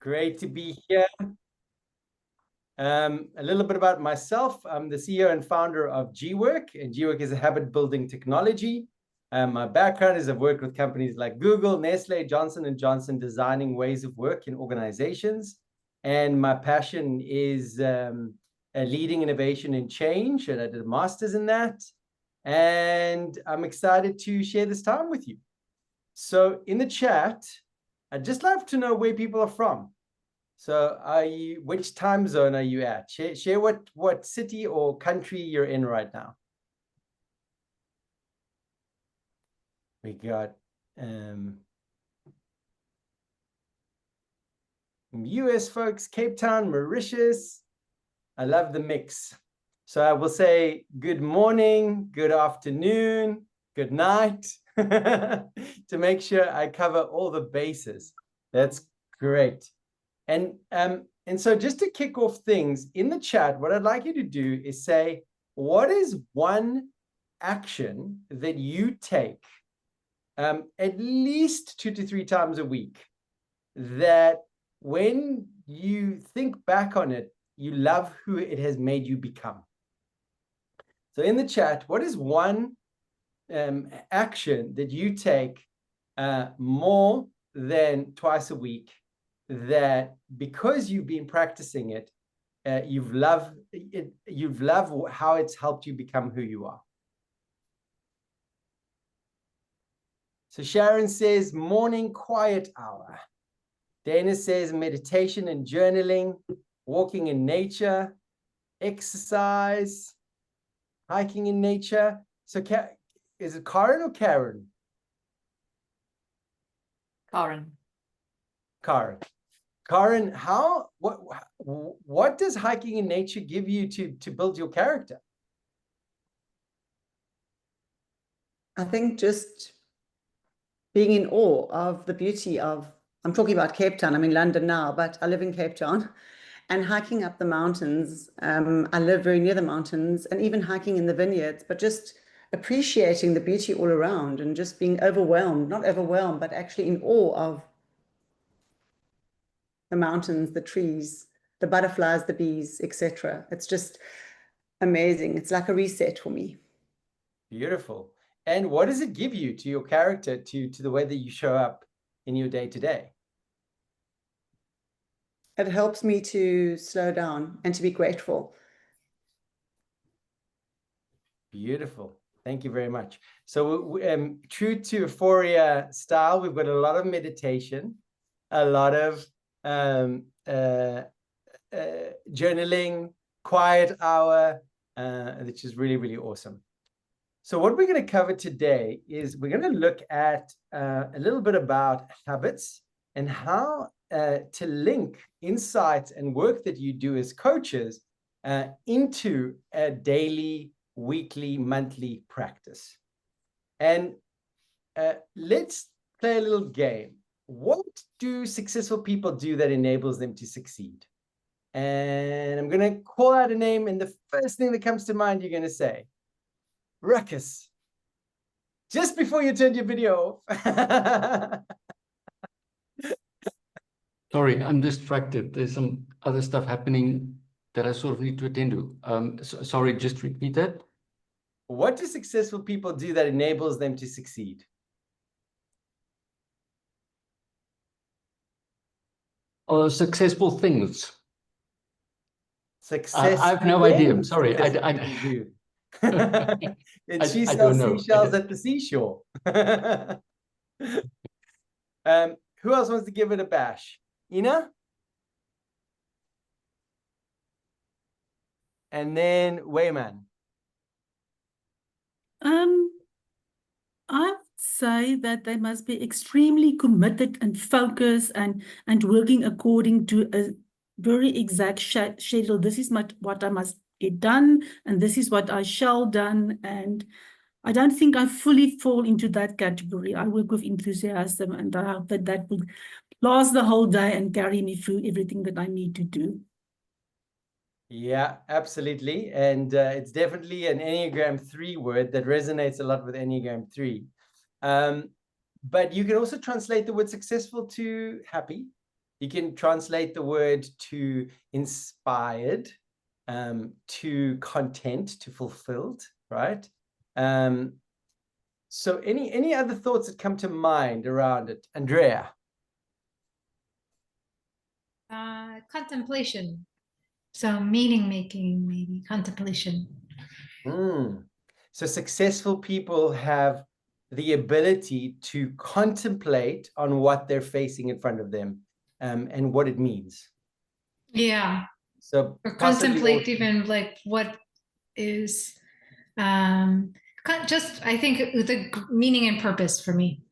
Great to be here. A little bit about myself. I'm the CEO and founder of GWork, and GWork is a habit-building technology. My background is I've worked with companies like Google, Nestle, Johnson & Johnson, designing ways of work in organizations. And my passion is leading innovation and change, and I did a master's in that. And I'm excited to share this time with you. So in the chat, I'd just love to know where people are from. So which time zone are you at? Share what city or country you're in right now. We got US folks, Cape Town, Mauritius. I love the mix. So I will say good morning, good afternoon, good night to make sure I cover all the bases. That's great. And so just to kick off things in the chat, what I'd like you to do is say, what is one action that you take at least 2 to 3 times a week that when you think back on it, you love who it has made you become? So in the chat, what is one action that you take more than twice a week that because you've been practicing it, you've loved how it's helped you become who you are? So Sharon says morning quiet hour. Dana says meditation and journaling, walking in nature, exercise, hiking in nature. So is it Karen or Karen? Karen. Karen. Karen, what does hiking in nature give you to build your character? I think just being in awe of the beauty of, I'm talking about Cape Town. I'm in London now, but I live in Cape Town, and hiking up the mountains. I live very near the mountains, and even hiking in the vineyards, but just appreciating the beauty all around and just being overwhelmed, not overwhelmed, but actually in awe of the mountains, the trees, the butterflies, the bees, etc. It's just amazing. It's like a reset for me. Beautiful. And what does it give you to your character, to the way that you show up in your day-to-day? It helps me to slow down and to be grateful. Beautiful. Thank you very much. So true to Aephoria style, we've got a lot of meditation, a lot of journaling, quiet hour, which is really, really awesome. So what we're going to cover today is we're going to look at a little bit about habits and how to link insights and work that you do as coaches into a daily, weekly, monthly practice. And let's play a little game. What do successful people do that enables them to succeed? And I'm going to call out a name, and the first thing that comes to mind, you're going to say, Ruckus. Just before you turned your video off. Sorry, I'm distracted. There's some other stuff happening that I sort of need to attend to. Sorry, just repeat that. What do successful people do that enables them to succeed? Successful things. Success. I have no idea. I'm sorry. I do. And she I sells don't know. seashells at the seashore. Who else wants to give it a bash? Ina? And then Wayman. I would say that they must be extremely committed and focused and working according to a very exact schedule. This is what I must get done, and this is what I shall done. And I don't think I fully fall into that category. I work with enthusiasm, and I hope that will last the whole day and carry me through everything that I need to do. Yeah, absolutely. And it's definitely an Enneagram 3 word that resonates a lot with Enneagram 3. But you can also translate the word successful to happy. You can translate the word to inspired, to content, to fulfilled, right? So any other thoughts that come to mind around it? Andrea? Contemplation. So meaning making, maybe contemplation. So successful people have the ability to contemplate on what they're facing in front of them, and what it means. Yeah. So or contemplate even like what is just, I think, the meaning and purpose for me.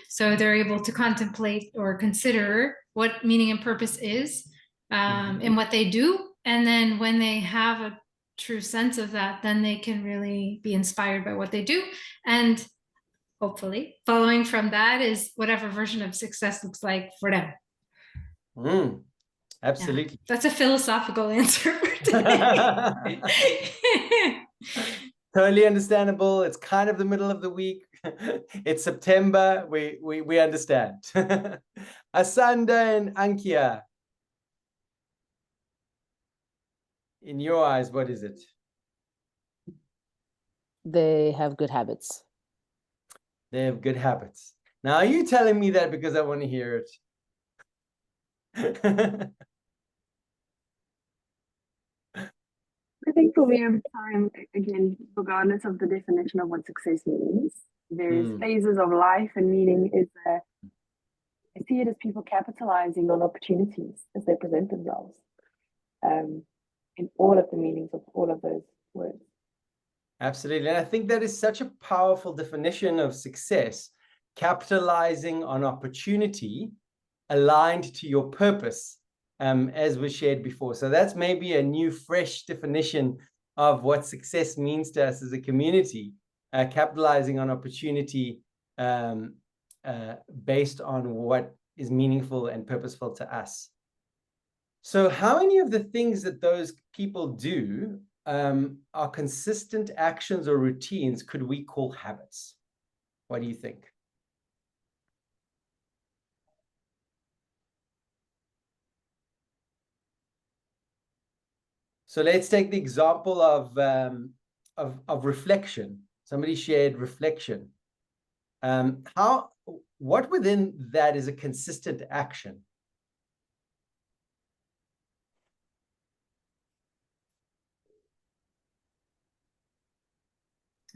So they're able to contemplate or consider what meaning and purpose is in what they do. And then when they have a true sense of that, then they can really be inspired by what they do. And hopefully following from that is whatever version of success looks like for them. Absolutely. Yeah, that's a philosophical answer for today. Totally understandable. It's kind of the middle of the week. It's September. We understand. Asanda and Ankia, in your eyes, what is it? They have good habits. They have good habits. Now, are you telling me that because I want to hear it? I think for me over time, again, regardless of the definition of what success means, there's phases of life, and meaning is I see it as people capitalizing on opportunities as they present themselves, in all of the meanings of all of those words. Absolutely. And I think that is such a powerful definition of success, capitalizing on opportunity aligned to your purpose, as was shared before. So that's maybe a new, fresh definition of what success means to us as a community, capitalizing on opportunity based on what is meaningful and purposeful to us. So how many of the things that those people do are consistent actions or routines could we call habits? What do you think? So let's take the example of reflection. Somebody shared reflection. What within that is a consistent action?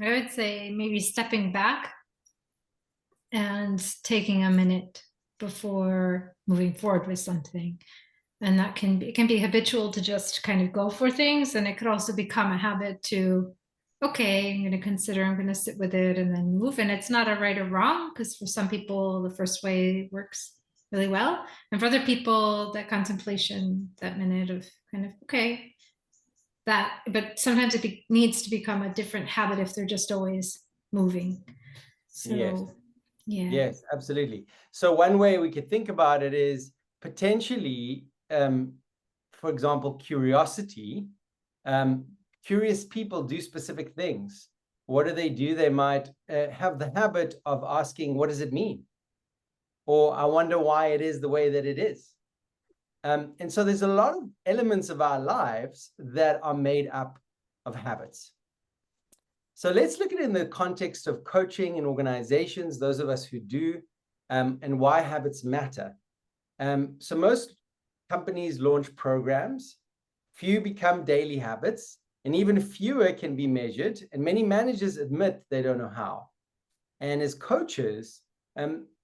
I would say maybe stepping back and taking a minute before moving forward with something. And that it can be habitual to just kind of go for things. And it could also become a habit to, okay, I'm going to consider, I'm going to sit with it and then move. And it's not a right or wrong, because for some people, the first way works really well. And for other people, that contemplation, that minute of kind of, okay, but sometimes it needs to become a different habit if they're just always moving. So, yes. Yeah. Yes, absolutely. So one way we could think about it is potentially, for example, curiosity. Curious people do specific things. What do? They might have the habit of asking, what does it mean? Or I wonder why it is the way that it is. And so there's a lot of elements of our lives that are made up of habits. So let's look at it in the context of coaching and organizations, those of us who do, and why habits matter. So most companies launch programs, few become daily habits, and even fewer can be measured, and many managers admit they don't know how. And as coaches,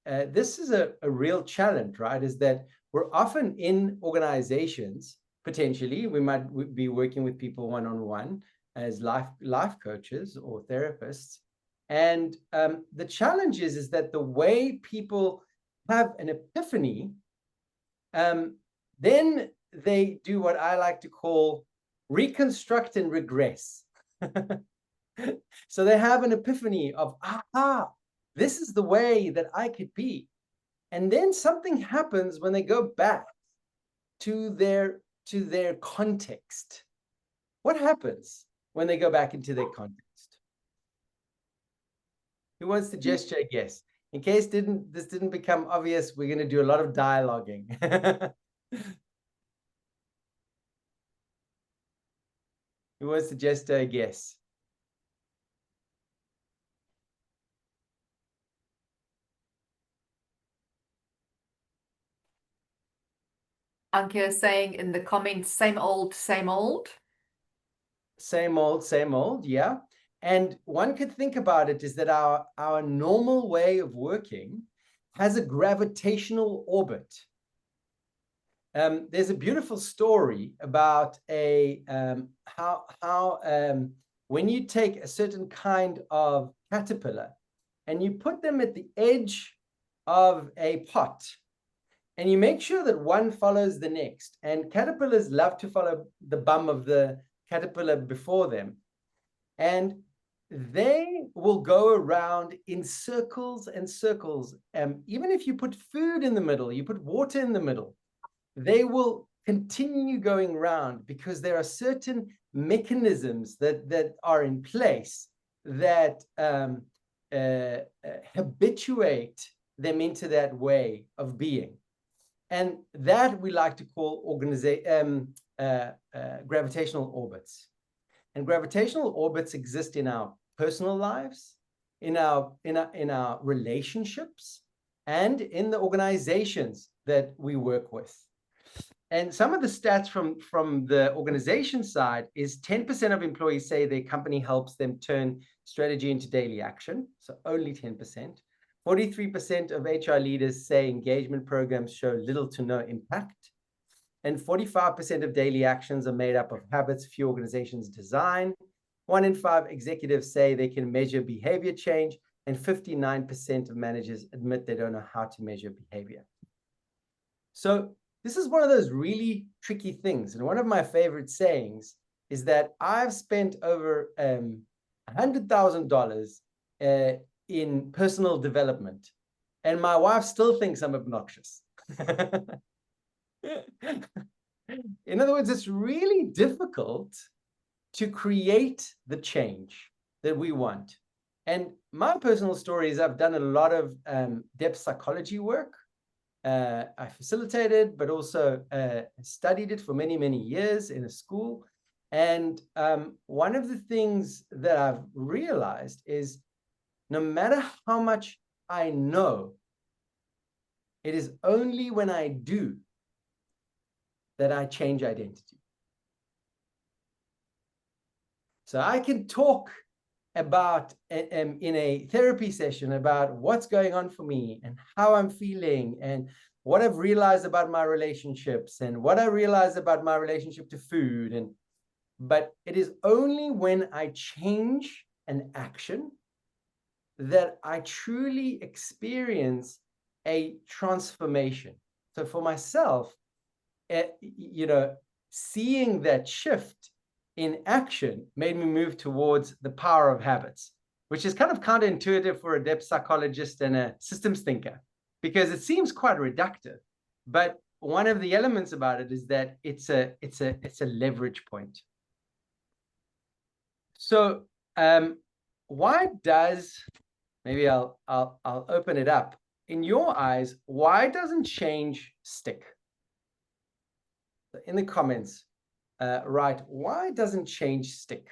this is a real challenge, right? Is that we're often in organizations, potentially, we might be working with people one-on-one as life coaches or therapists. And the challenge is that the way people have an epiphany, then they do what I like to call reconstruct and regress. So they have an epiphany of, this is the way that I could be. And then something happens when they go back to their context. What happens when they go back into their context? Who wants to gesture a guess? In case this didn't become obvious, we're going to do a lot of dialoguing. Who wants to just guess? Anke is saying in the comments, same old, same old. Same old, yeah. And one could think about it is that our normal way of working has a gravitational orbit. There's a beautiful story about how when you take a certain kind of caterpillar and you put them at the edge of a pot, and you make sure that one follows the next. And caterpillars love to follow the bum of the caterpillar before them. And they will go around in circles and circles. Even if you put food in the middle, you put water in the middle, they will continue going round because there are certain mechanisms that are in place that habituate them into that way of being. And that we like to call gravitational orbits. And gravitational orbits exist in our personal lives, in our relationships, and in the organizations that we work with. And some of the stats from the organization side is 10% of employees say their company helps them turn strategy into daily action. So only 10%. 43% of HR leaders say engagement programs show little to no impact. And 45% of daily actions are made up of habits few organizations design. 1 in 5 executives say they can measure behavior change, and 59% of managers admit they don't know how to measure behavior. So this is one of those really tricky things. And one of my favorite sayings is that I've spent over $100,000 in personal development, and my wife still thinks I'm obnoxious. In other words, it's really difficult to create the change that we want. And my personal story is I've done a lot of depth psychology work. I facilitated, but also studied it for many, many years in a school. And one of the things that I've realized is no matter how much I know, it is only when I do that I change identity. So I can talk about in a therapy session about what's going on for me and how I'm feeling and what I've realized about my relationships and what I realized about my relationship to food. But it is only when I change an action that I truly experience a transformation. So for myself, seeing that shift in action made me move towards the power of habits, which is kind of counterintuitive for a depth psychologist and a systems thinker, because it seems quite reductive. But one of the elements about it is that it's a leverage point. So why does, maybe I'll open it up. In your eyes, why doesn't change stick? In the comments, write, why doesn't change stick?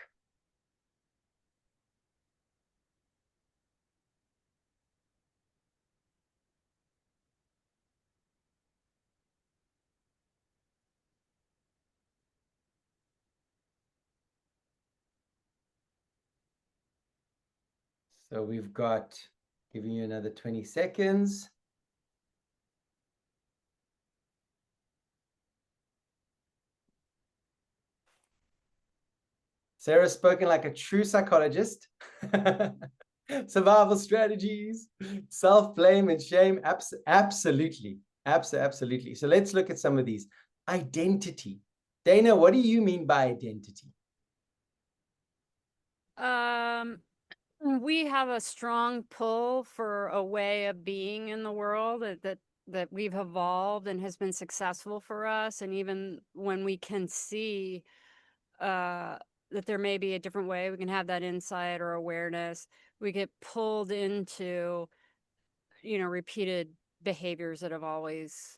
So we've got, giving you another 20 seconds. Sarah's spoken like a true psychologist. Survival strategies, self-blame and shame. Absolutely. So let's look at some of these. Identity. Dana, what do you mean by identity? We have a strong pull for a way of being in the world that we've evolved and has been successful for us. And even when we can see that there may be a different way, we can have that insight or awareness, we get pulled into you know, repeated behaviors that have always,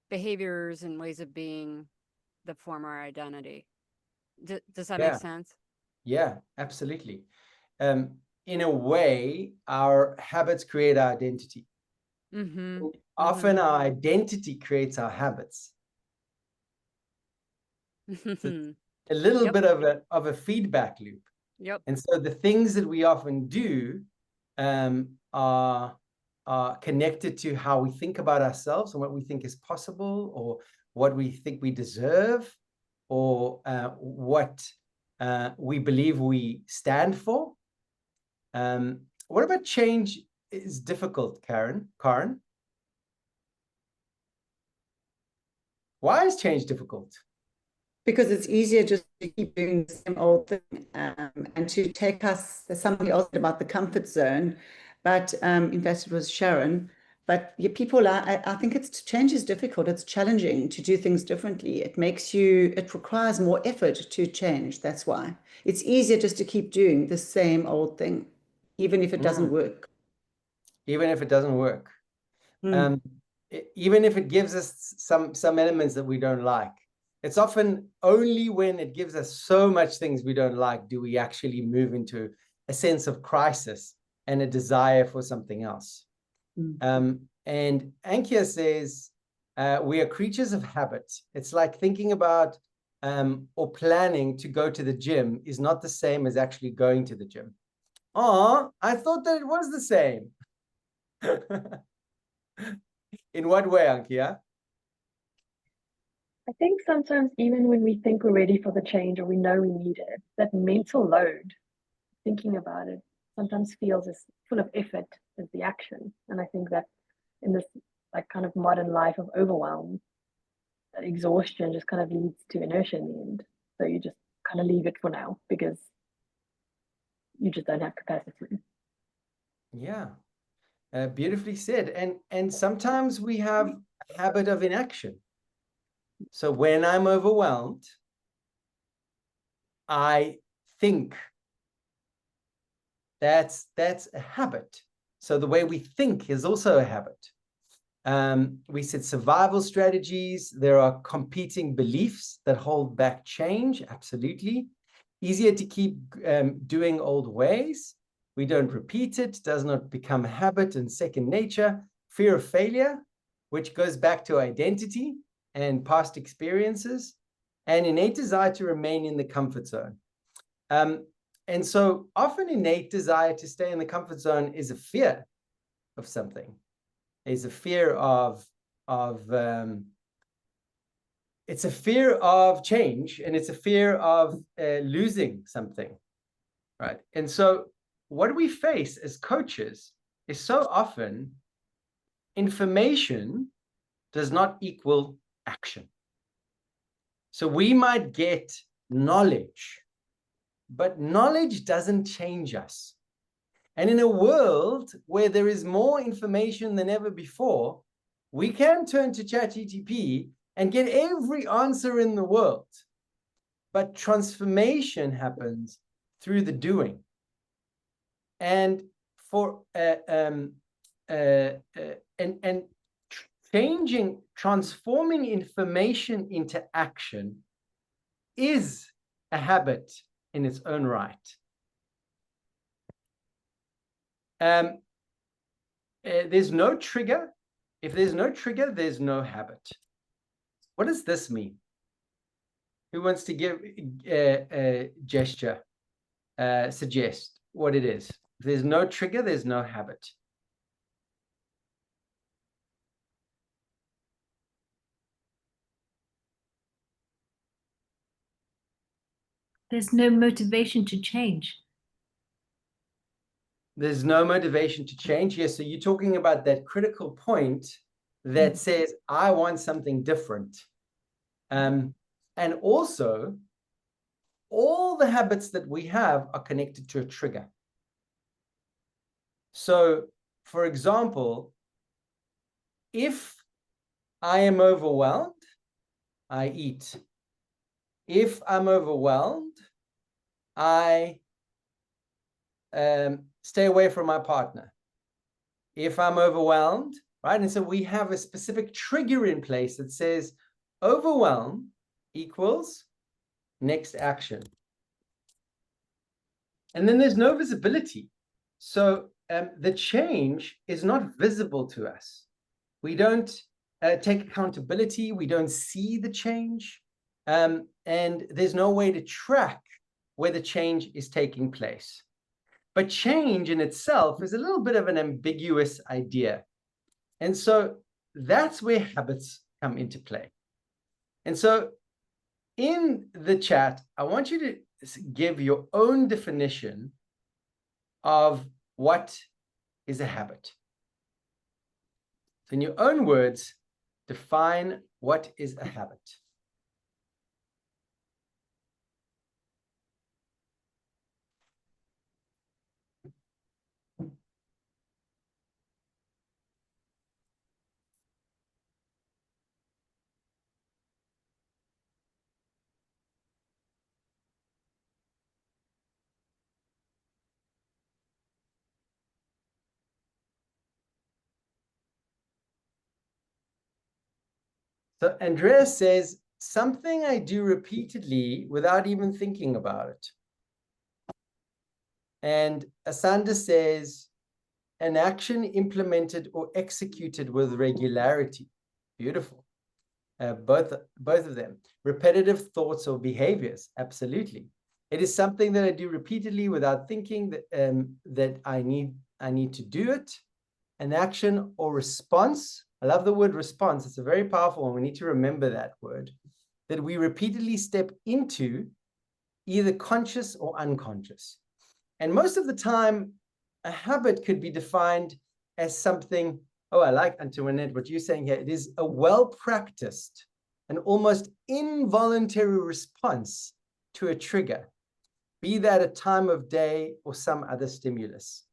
behaviors and ways of being that form our identity. Does that make sense? Yeah, absolutely. In a way, our habits create our identity. Mm-hmm. Often our identity creates our habits. So a little bit of a feedback loop. Yep. And so the things that we often do are connected to how we think about ourselves and what we think is possible, or what we think we deserve, or what we believe we stand for. What about change is difficult, Karen? Why is change difficult? Because it's easier just to keep doing the same old thing, and to take us, there's something else about the comfort zone, but in fact it was Sharon, but people are, I think change is difficult. It's challenging to do things differently. It requires more effort to change. That's why it's easier just to keep doing the same old thing, even if it doesn't work. Even if it doesn't work. Even if it gives us some elements that we don't like. It's often only when it gives us so much things we don't like do we actually move into a sense of crisis and a desire for something else. And Ankia says, we are creatures of habit. It's like thinking about or planning to go to the gym is not the same as actually going to the gym. Oh, I thought that it was the same. In what way, Ankia? I think sometimes even when we think we're ready for the change or we know we need it, that mental load, thinking about it, sometimes feels as full of effort as the action. And I think that in this like kind of modern life of overwhelm, that exhaustion just kind of leads to inertia in the end. So you just kind of leave it for now because you just don't have capacity. Yeah, beautifully said. And sometimes we have a habit of inaction. So when I'm overwhelmed, I think. That's a habit. So the way we think is also a habit. We said survival strategies. There are competing beliefs that hold back change. Absolutely. Easier to keep doing old ways. We don't repeat it. Does not become habit and second nature. Fear of failure, which goes back to identity and past experiences, and innate desire to remain in the comfort zone. And so often innate desire to stay in the comfort zone is a fear of something. It's a fear of it's a fear of change, and it's a fear of losing something, right? And so what we face as coaches is so often information does not equal action. So we might get knowledge, but knowledge doesn't change us. And in a world where there is more information than ever before, we can turn to ChatGPT and get every answer in the world. But transformation happens through the doing. And for transforming information into action is a habit in its own right. There's no trigger. If there's no trigger, there's no habit. What does this mean? Who wants to give a gesture, suggest what it is? If there's no trigger, there's no habit. There's no motivation to change. There's no motivation to change. Yes, so you're talking about that critical point that says, I want something different. And also, all the habits that we have are connected to a trigger. So, for example, if I am overwhelmed, I eat. If I'm overwhelmed, I stay away from my partner. if I'm overwhelmed, right? And so we have a specific trigger in place that says overwhelm equals next action. And then there's no visibility. So the change is not visible to us. We don't take accountability. We don't see the change. And there's no way to track where the change is taking place. But change in itself is a little bit of an ambiguous idea. And so that's where habits come into play. And so in the chat, I want you to give your own definition of what is a habit. So in your own words, define what is a habit. So Andreas says, something I do repeatedly without even thinking about it. And Asanda says, an action implemented or executed with regularity. Beautiful. Both of them. Repetitive thoughts or behaviors. Absolutely. It is something that I do repeatedly without thinking that I need to do it. An action or response. I love the word response. It's a very powerful one. We need to remember that word. That we repeatedly step into, either conscious or unconscious. And most of the time, a habit could be defined as something, oh, I like, Antoinette, what you're saying here. It is a well-practiced and almost involuntary response to a trigger, be that a time of day or some other stimulus.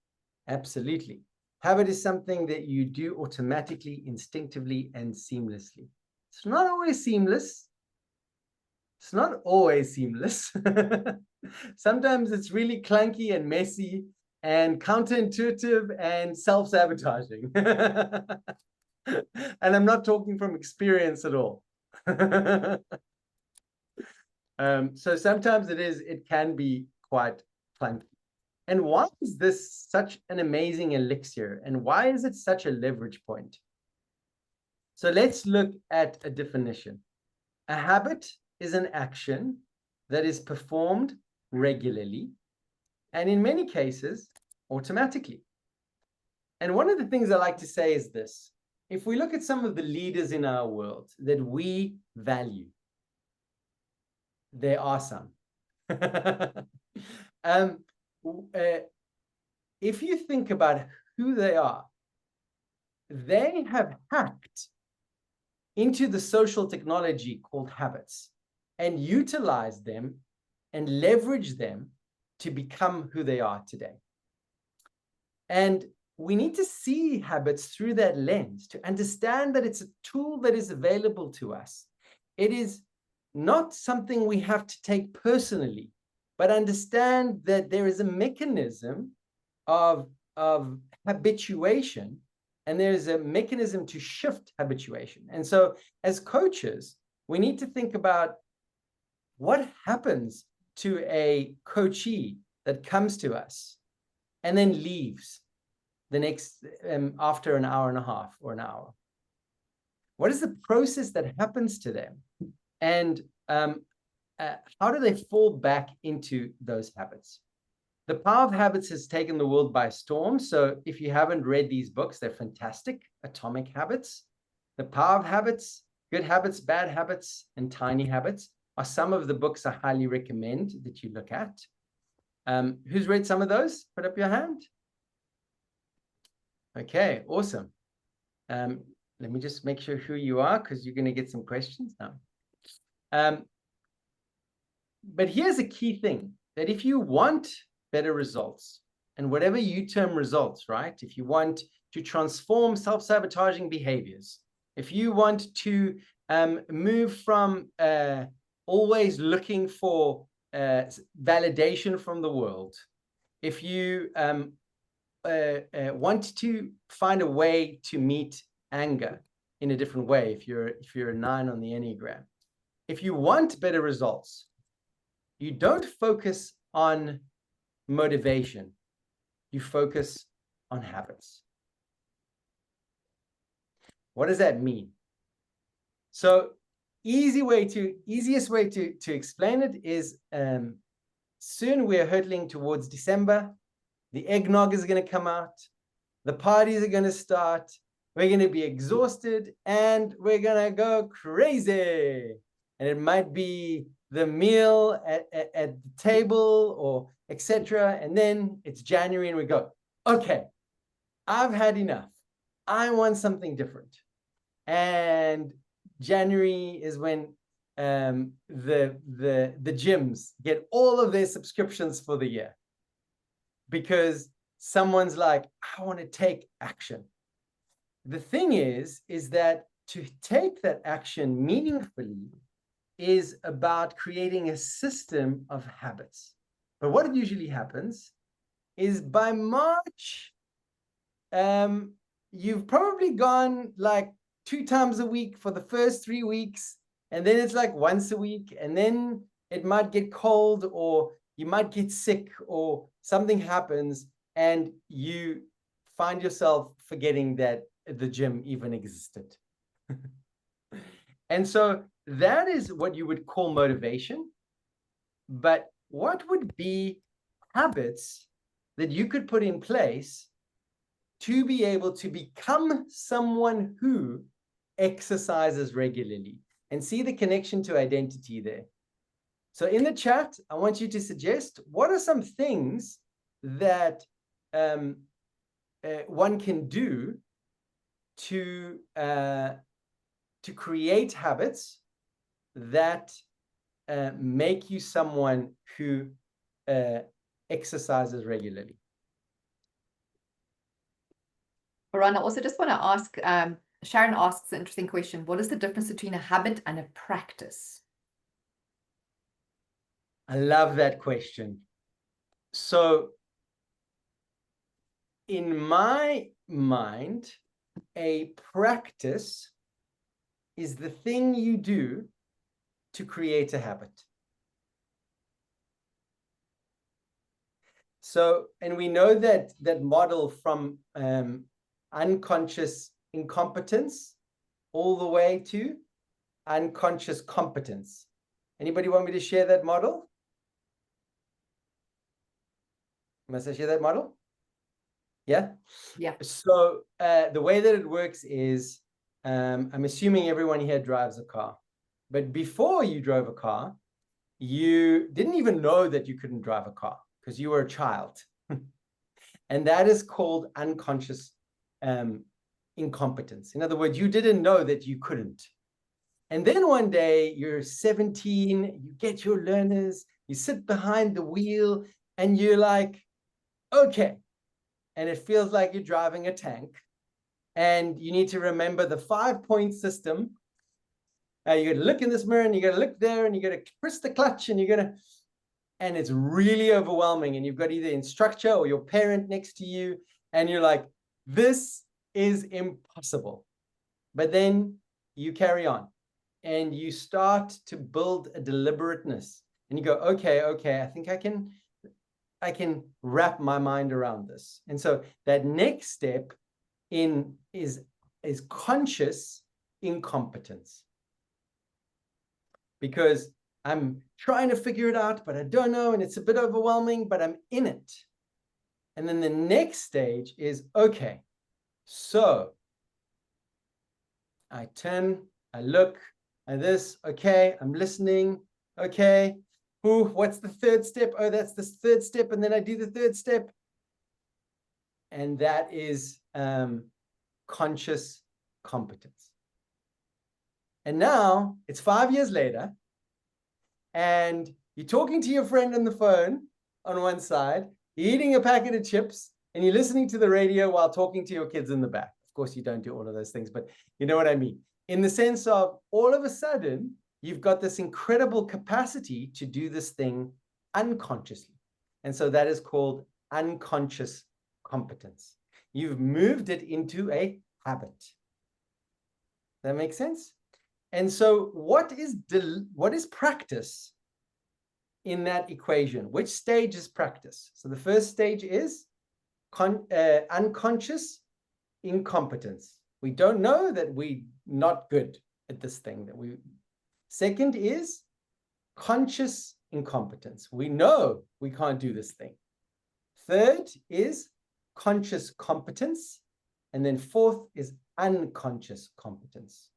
Absolutely. Habit is something that you do automatically, instinctively, and seamlessly. It's not always seamless. It's not always seamless. Sometimes it's really clunky and messy and counterintuitive and self-sabotaging. And I'm not talking from experience at all. So sometimes it can be quite clunky. And why is this such an amazing elixir? And why is it such a leverage point? So let's look at a definition. A habit is an action that is performed regularly, and in many cases, automatically. And one of the things I like to say is this. If we look at some of the leaders in our world that we value, there are some. If you think about who they are, they have hacked into the social technology called habits and utilized them and leveraged them to become who they are today. And we need to see habits through that lens to understand that it's a tool that is available to us. It is not something we have to take personally, but understand that there is a mechanism of habituation, and there's a mechanism to shift habituation. And so as coaches, we need to think about what happens to a coachee that comes to us and then leaves the next after an hour and a half or an hour. What is the process that happens to them? And how do they fall back into those habits? The Power of Habits has taken the world by storm. So if you haven't read these books, they're fantastic. Atomic Habits, The Power of Habits, Good Habits, Bad Habits, and Tiny Habits are some of the books I highly recommend that you look at. Who's read some of those? Put up your hand. Okay, awesome. Let me just make sure who you are, because you're going to get some questions now. But here's a key thing, that if you want better results, and whatever you term results, right? If you want to transform self-sabotaging behaviors, if you want to move from always looking for validation from the world, if you want to find a way to meet anger in a different way, if you're a 9 on the Enneagram, if you want better results, you don't focus on motivation, you focus on habits. What does that mean? So easiest way to explain it is, soon we're hurtling towards December. The eggnog is going to come out. The parties are going to start. We're going to be exhausted and we're going to go crazy. And it might be the meal at the table or etc. And then it's January and we go, okay, I've had enough. I want something different. And January is when the gyms get all of their subscriptions for the year, because someone's like, I want to take action. The thing is that to take that action meaningfully is about creating a system of habits. But what usually happens is by March, you've probably gone like 2 times a week for the first 3 weeks, and then it's like once a week, and then it might get cold, or you might get sick, or something happens, and you find yourself forgetting that the gym even existed. And so that is what you would call motivation. But what would be habits that you could put in place to be able to become someone who exercises regularly? And see the connection to identity there. So in the chat, I want you to suggest, what are some things that one can do to create habits that make you someone who exercises regularly? Oran, I also just want to ask, Sharon asks an interesting question. What is the difference between a habit and a practice? I love that question. So in my mind, a practice is the thing you do to create a habit. So, and we know that model from unconscious incompetence all the way to unconscious competence. Anybody want me to share that model? Must I share that model? Yeah? Yeah. So the way that it works is, I'm assuming everyone here drives a car. But before you drove a car, you didn't even know that you couldn't drive a car because you were a child. And that is called unconscious incompetence. In other words, you didn't know that you couldn't. And then one day you're 17, you get your learners, you sit behind the wheel and you're like, okay. And it feels like you're driving a tank. And you need to remember the 5-point system. You got to look in this mirror and you got to look there and you got to press the clutch and and it's really overwhelming. And you've got either instructor or your parent next to you. And you're like, this is impossible. But then you carry on and you start to build a deliberateness and you go, okay, I think I can wrap my mind around this. And so that next step is conscious incompetence. Because I'm trying to figure it out, but I don't know, and it's a bit overwhelming, but I'm in it. And then the next stage is, okay, so I turn, I look at this, okay, I'm listening, okay. Ooh, what's the third step? Oh, that's the third step. And then I do the third step. And that is conscious competence. And now it's 5 years later, and you're talking to your friend on the phone on one side, you're eating a packet of chips, and you're listening to the radio while talking to your kids in the back. Of course, you don't do all of those things, but you know what I mean. In the sense of all of a sudden, you've got this incredible capacity to do this thing unconsciously. And so that is called unconscious competence. You've moved it into a habit. That makes sense? And so what is practice in that equation? Which stage is practice? So the first stage is unconscious incompetence. We don't know that we're not good at this thing. Second is conscious incompetence. We know we can't do this thing. Third is conscious competence. And then fourth is unconscious competence.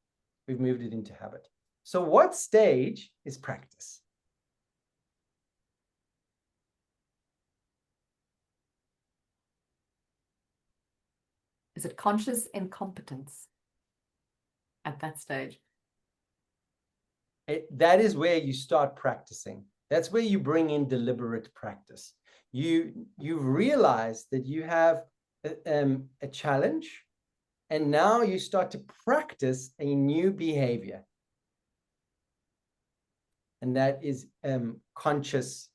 We've moved it into habit. So what stage is practice? Is it conscious incompetence at that stage? That is where you start practicing. That's where you bring in deliberate practice. You realize that you have a challenge, and now you start to practice a new behavior. And that is conscious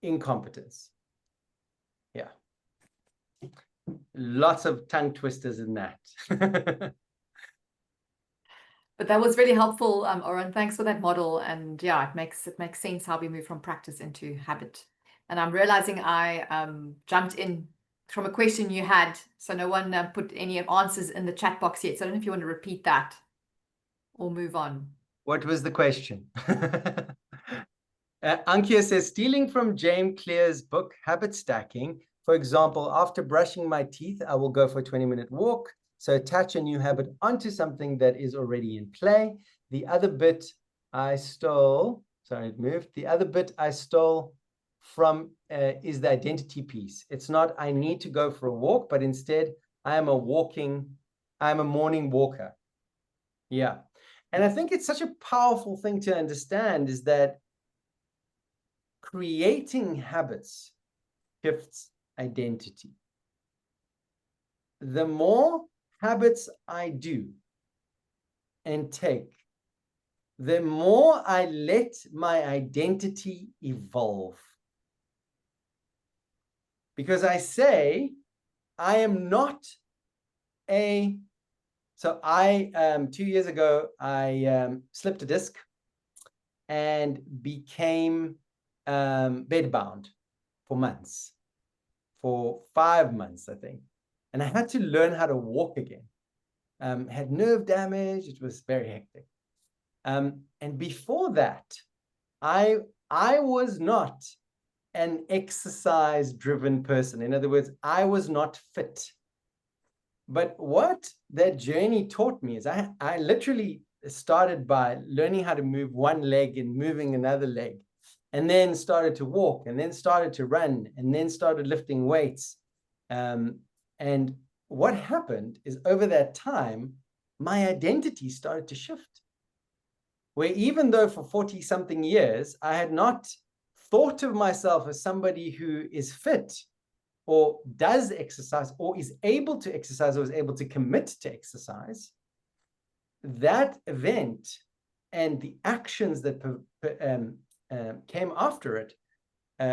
incompetence. Yeah. Lots of tongue twisters in that. But that was really helpful, Oran. Thanks for that model. And yeah, it makes sense how we move from practice into habit. And I'm realizing I jumped in from a question you had, so no one put any answers in the chat box yet. So I don't know if you want to repeat that or move on. What was the question? Ankia says, stealing from James Clear's book, Habit Stacking. For example, after brushing my teeth, I will go for a 20-minute walk. So attach a new habit onto something that is already in play. The other bit I stole, sorry, it moved. The other bit I stole from is the identity piece. It's not, I need to go for a walk, but instead I'm a morning walker. Yeah. And I think it's such a powerful thing to understand is that creating habits shifts identity. The more habits I do and take, the more I let my identity evolve. Because I say, I am not a, so I, 2 years ago, I slipped a disc and became bedbound for months, for 5 months, I think. And I had to learn how to walk again. Had nerve damage. It was very hectic. And before that, I was not an exercise-driven person. In other words, I was not fit. But what that journey taught me is I literally started by learning how to move one leg and moving another leg, and then started to walk, and then started to run, and then started lifting weights. And what happened is over that time, my identity started to shift. Where even though for 40-something years, I had not thought of myself as somebody who is fit or does exercise or is able to exercise or is able to commit to exercise, that event and the actions that came after it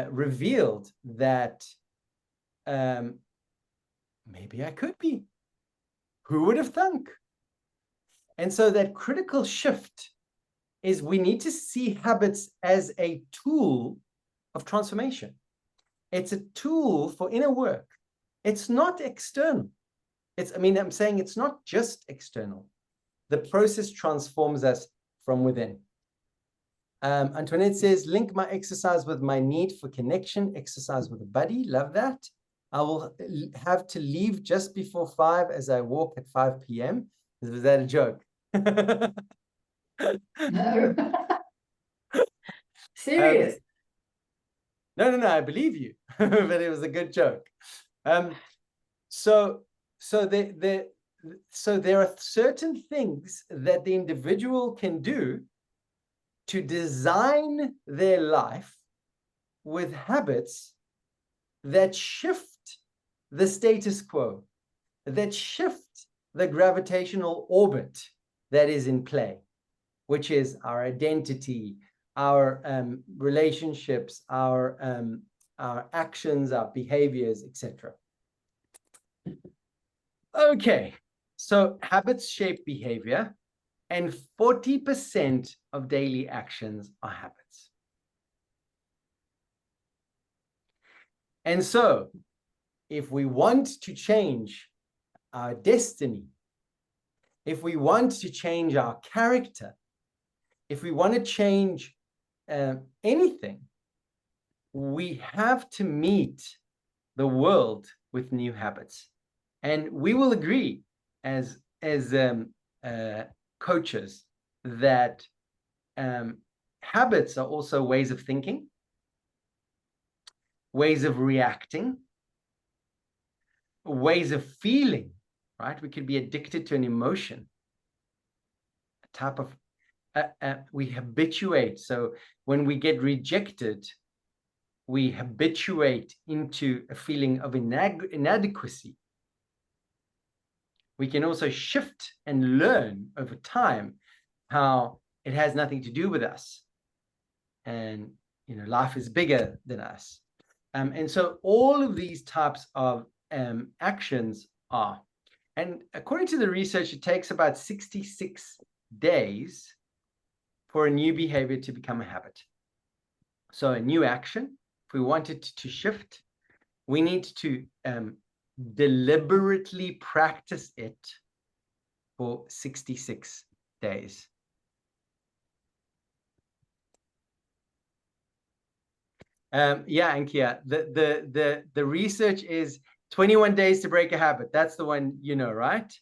revealed that maybe I could be. Who would have thunk? And so that critical shift is we need to see habits as a tool of transformation. It's a tool for inner work. It's not external. I'm saying it's not just external. The process transforms us from within. Antoinette says, link my exercise with my need for connection, exercise with a buddy. Love that. I will have to leave just before 5 as I walk at 5 p.m. Was that a joke? No. Serious. No, I believe you, but it was a good joke. So there are certain things that the individual can do to design their life with habits that shift the status quo, that shift the gravitational orbit that is in play, which is our identity, our relationships, our our actions, our behaviors, etc. Okay, so habits shape behavior, and 40% of daily actions are habits. And so, if we want to change our destiny, if we want to change our character, if we want to change anything, we have to meet the world with new habits. And we will agree as coaches that habits are also ways of thinking, ways of reacting, ways of feeling, right? We could be addicted to an emotion, a type of, we habituate. So when we get rejected, we habituate into a feeling of inadequacy. We can also shift and learn over time how it has nothing to do with us. And, you know, life is bigger than us. And so all of these types of actions are, and according to the research, it takes about 66 days for a new behavior to become a habit. So a new action, if we want it to shift, we need to deliberately practice it for 66 days. Yeah, Ankia, the research is 21 days to break a habit. That's the one, you know, right?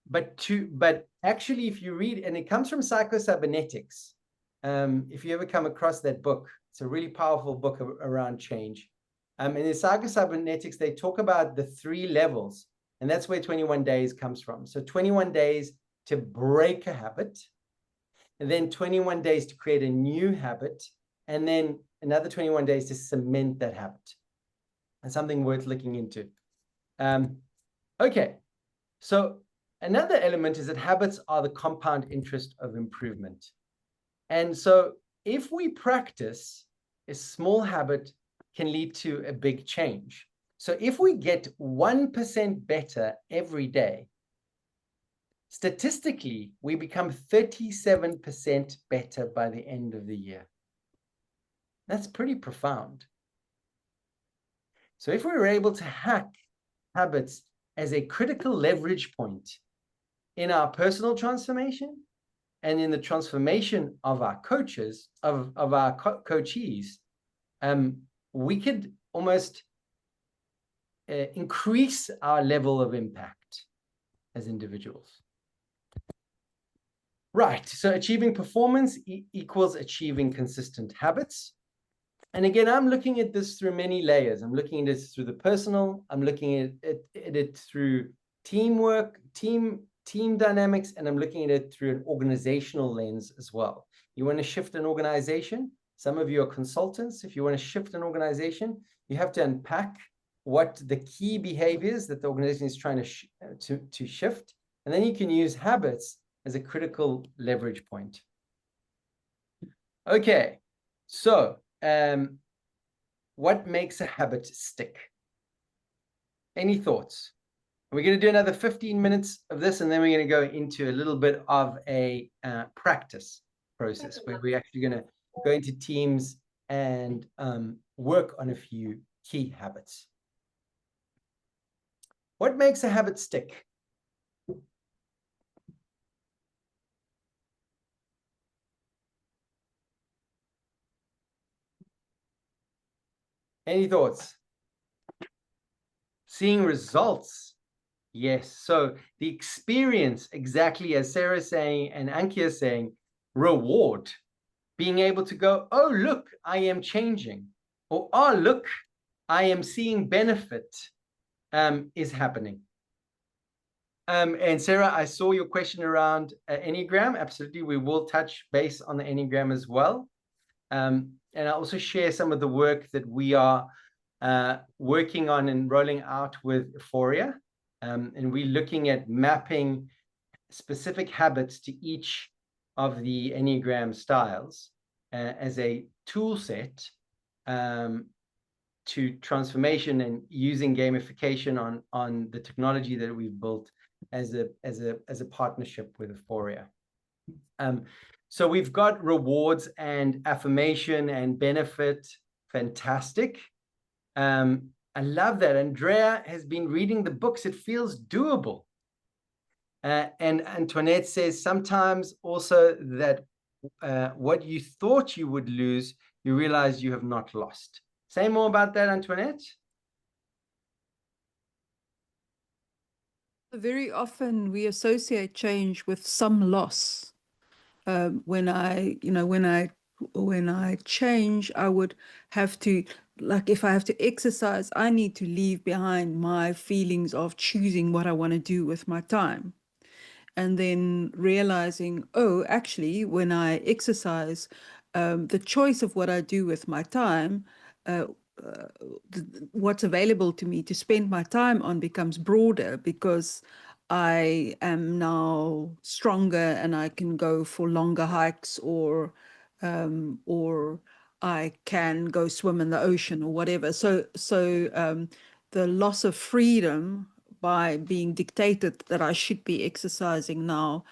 But actually, if you read, and it comes from Psycho-Cybernetics, if you ever come across that book, it's a really powerful book around change. And in Psycho-Cybernetics, they talk about the 3 levels, and that's where 21 days comes from. So 21 days to break a habit, and then 21 days to create a new habit, and then another 21 days to cement that habit. And something worth looking into. Okay, so another element is that habits are the compound interest of improvement. And so if we practice, a small habit can lead to a big change. So if we get 1% better every day, statistically, we become 37% better by the end of the year. That's pretty profound. So if we were able to hack habits as a critical leverage point in our personal transformation and in the transformation of our coaches, of our coachees, we could almost increase our level of impact as individuals. Right, so achieving performance equals achieving consistent habits. And again, I'm looking at this through many layers. I'm looking at this through the personal, I'm looking at it through teamwork, team dynamics, and I'm looking at it through an organizational lens as well. You want to shift an organization? Some of you are consultants. If you want to shift an organization, you have to unpack what the key behaviors that the organization is trying to shift. And then you can use habits as a critical leverage point. Okay, so what makes a habit stick? Any thoughts? We're going to do another 15 minutes of this, and then we're going to go into a little bit of a practice process where we're actually going to go into teams and work on a few key habits. What makes a habit stick? Any thoughts? Seeing results. Yes. So the experience, exactly as Sarah's saying and Ankia is saying, reward. Being able to go, oh, look, I am changing. Or, oh, look, I am seeing benefit is happening. And Sarah, I saw your question around Enneagram. Absolutely. We will touch base on the Enneagram as well. And I'll also share some of the work that we are working on and rolling out with Aephoria. And we're looking at mapping specific habits to each of the Enneagram styles as a tool set to transformation and using gamification on the technology that we've built as a partnership with Aephoria. So we've got rewards and affirmation and benefit. Fantastic. I love that. Andrea has been reading the books. It feels doable. And Antoinette says sometimes also that what you thought you would lose, you realize you have not lost. Say more about that, Antoinette. Very often we associate change with some loss. When I change, I would have to, like, if I have to exercise, I need to leave behind my feelings of choosing what I want to do with my time. And then realizing, oh, actually, when I exercise, the choice of what I do with my time, what's available to me to spend my time on becomes broader, because I am now stronger and I can go for longer hikes, or I can go swim in the ocean or whatever. So the loss of freedom by being dictated that I should be exercising now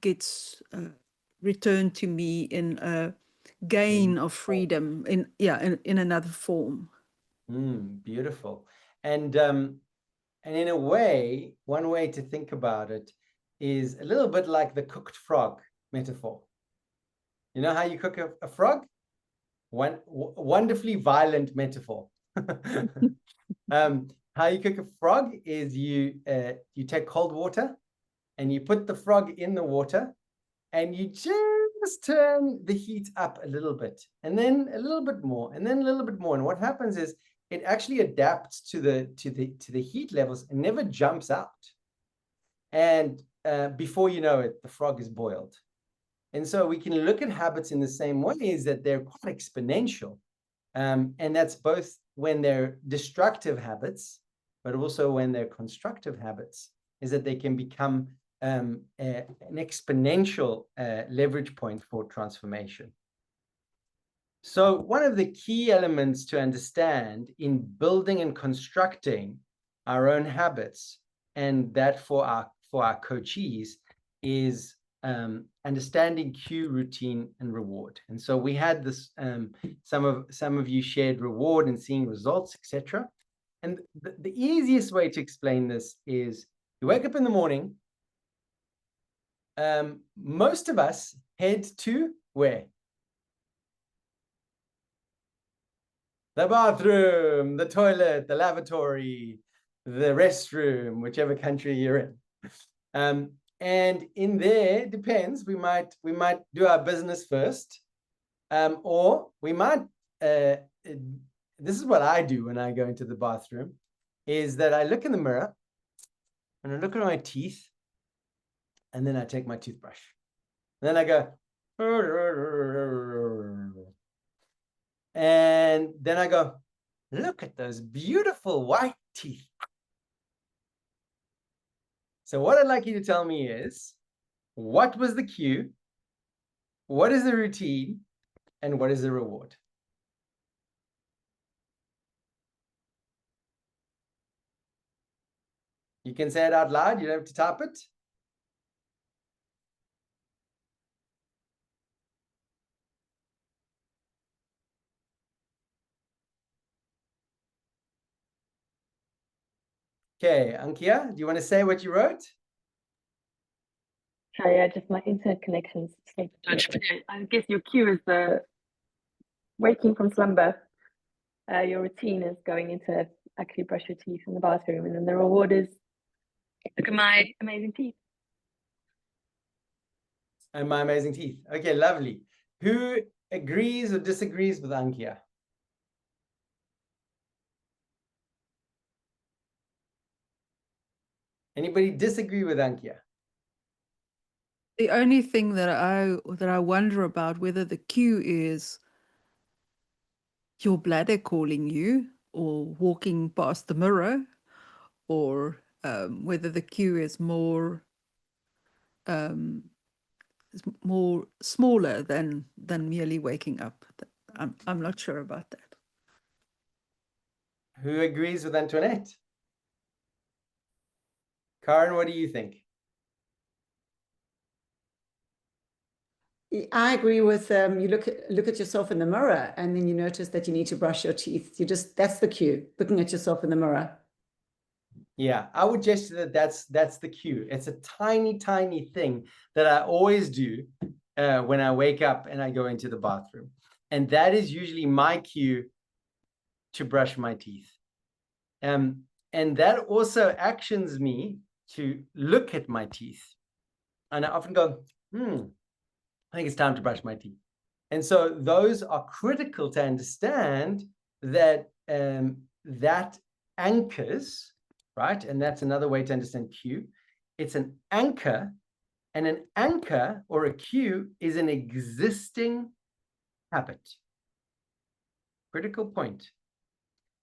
gets returned to me in a gain of freedom in another form. Beautiful. And in a way, one way to think about it is a little bit like the cooked frog metaphor. You know how you cook a frog? Wonderfully violent metaphor. How you cook a frog is you take cold water and you put the frog in the water and you just turn the heat up a little bit, and then a little bit more, and then a little bit more. And what happens is it actually adapts to the heat levels and never jumps out. And before you know it, the frog is boiled. And so we can look at habits in the same way, is that they're quite exponential. And that's both when they're destructive habits, but also when they're constructive habits, is that they can become an exponential leverage point for transformation. So one of the key elements to understand in building and constructing our own habits, and that for our coachees, is understanding cue, routine, and reward. And so we had this, some of you shared reward and seeing results, etc. And the easiest way to explain this is you wake up in the morning. Most of us head to where? The bathroom, the toilet, the lavatory, the restroom, whichever country you're in. And in there, depends, we might do our business first, or we might, this is what I do when I go into the bathroom, is that I look in the mirror and I look at my teeth, and then I take my toothbrush. And then I go, and then I go, look at those beautiful white teeth. So what I'd like you to tell me is, what was the cue? What is the routine? And what is the reward? You can say it out loud. You don't have to type it. Okay, Ankia, do you want to say what you wrote? Sorry, yeah, just my internet connection's escaped. I guess your cue is the waking from slumber. Your routine is going into actually brush your teeth in the bathroom, and then the reward is look at my amazing teeth. And my amazing teeth. Okay, lovely. Who agrees or disagrees with Ankia? Anybody disagree with Ankia? The only thing that I wonder about, whether the cue is your bladder calling you, or walking past the mirror, or whether the cue is more smaller than merely waking up. I'm not sure about that. Who agrees with Antoinette? Karen, what do you think? I agree with you look at yourself in the mirror and then you notice that you need to brush your teeth. That's the cue, looking at yourself in the mirror. Yeah, I would gesture that that's the cue. It's a tiny, tiny thing that I always do when I wake up and I go into the bathroom. And that is usually my cue to brush my teeth. And that also actions me to look at my teeth. And I often go, I think it's time to brush my teeth. And so those are critical to understand that that anchors, right? And that's another way to understand cue. It's an anchor, and an anchor or a cue is an existing habit. Critical point.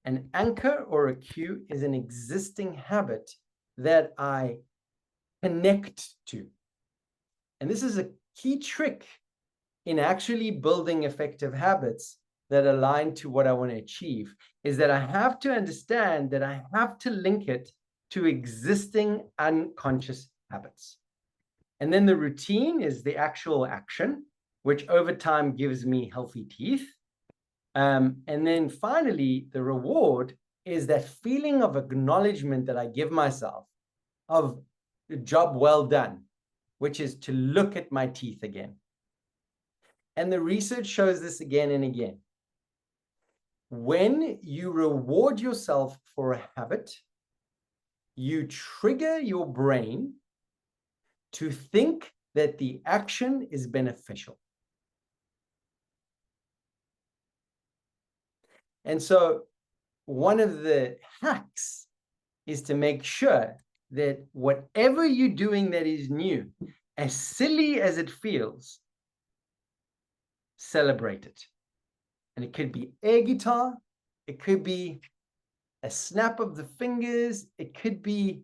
An anchor or a cue is an existing habit that I connect to. And this is a key trick in actually building effective habits that align to what I want to achieve, is that I have to understand that I have to link it to existing unconscious habits. And then the routine is the actual action, which over time gives me healthy teeth. And then finally, the reward is that feeling of acknowledgement that I give myself of the job well done, which is to look at my teeth again. And the research shows this again and again. When you reward yourself for a habit, you trigger your brain to think that the action is beneficial. And so one of the hacks is to make sure that whatever you're doing that is new, as silly as it feels, celebrate it. And it could be air guitar, it could be a snap of the fingers, it could be